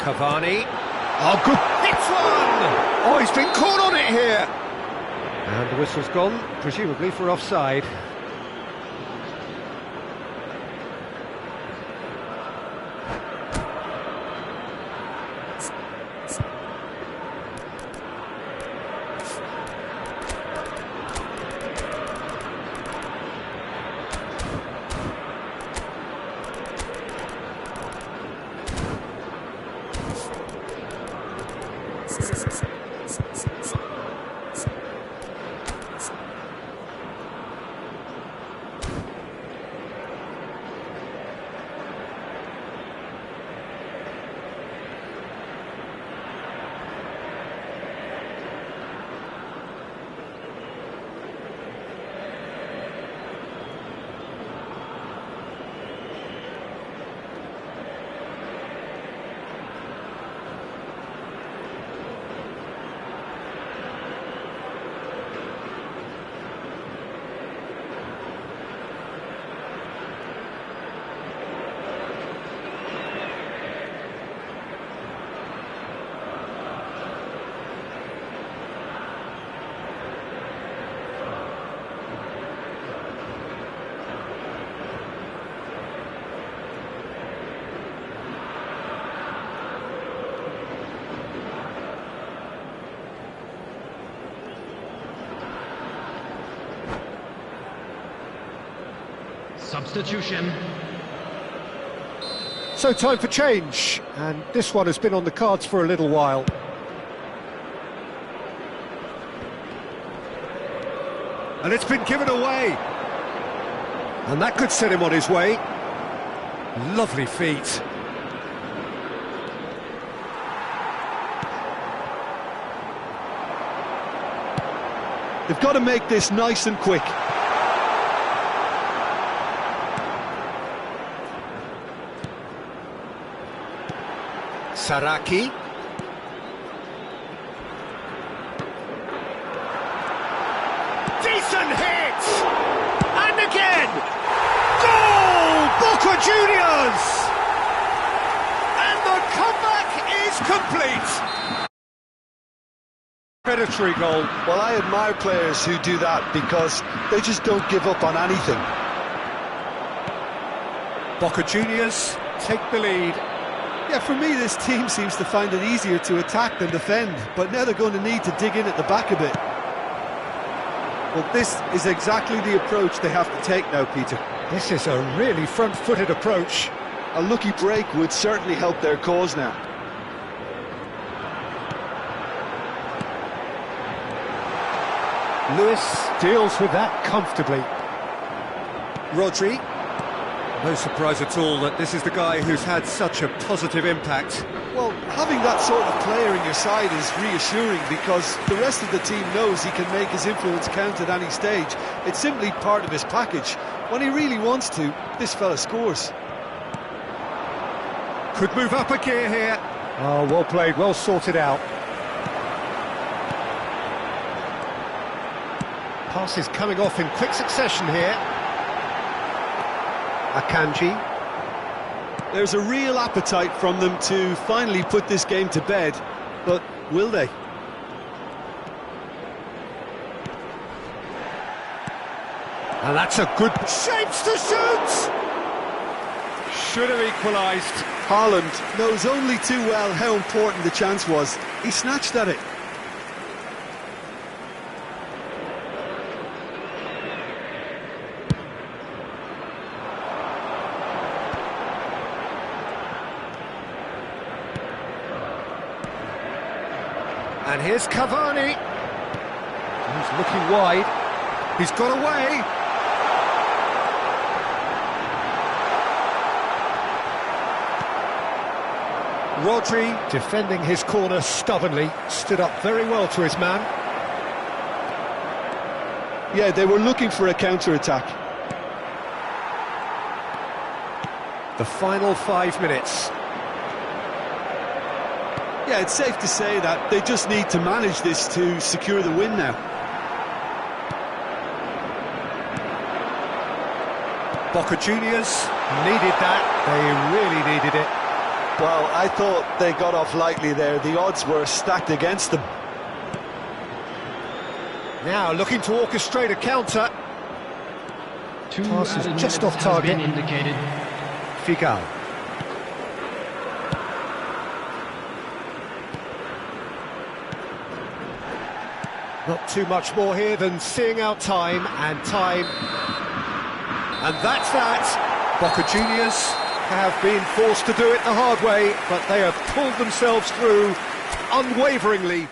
Cavani. Oh, good. Hits one! Oh, he's been caught on it here. And the whistle's gone, presumably for offside. Substitution. So time for change, and this one has been on the cards for a little while. And it's been given away. And that could set him on his way. Lovely feet. They've got to make this nice and quick. Saraki. Decent hit! And again! Goal! Boca Juniors! And the comeback is complete! Predatory goal. Well, I admire players who do that because they just don't give up on anything. Boca Juniors take the lead. Yeah, for me, this team seems to find it easier to attack than defend, but now they're going to need to dig in at the back a bit. Well, this is exactly the approach they have to take now, Peter. This is a really front-footed approach. A lucky break would certainly help their cause now. Lewis deals with that comfortably. Rodri. No surprise at all that this is the guy who's had such a positive impact. Well, having that sort of player in your side is reassuring because the rest of the team knows he can make his influence count at any stage. It's simply part of his package. When he really wants to, this fella scores. Could move up a gear here. Oh, well played, well sorted out. Passes coming off in quick succession here. Akanji. There's a real appetite from them to finally put this game to bed, but will they? And that's a good shapes to shoot! Should have equalised. Haaland knows only too well how important the chance was. He snatched at it. And here's Cavani. He's looking wide. He's got away. Rodri, defending his corner stubbornly, stood up very well to his man. Yeah, they were looking for a counter-attack. The final 5 minutes. Yeah, it's safe to say that they just need to manage this to secure the win now. Boca Juniors needed that. They really needed it. Well, I thought they got off lightly there. The odds were stacked against them. Now looking to orchestrate a counter. Pass is just off target. Indicated. Figal. Not too much more here than seeing out time. And that's that. Boca Juniors have been forced to do it the hard way, but they have pulled themselves through unwaveringly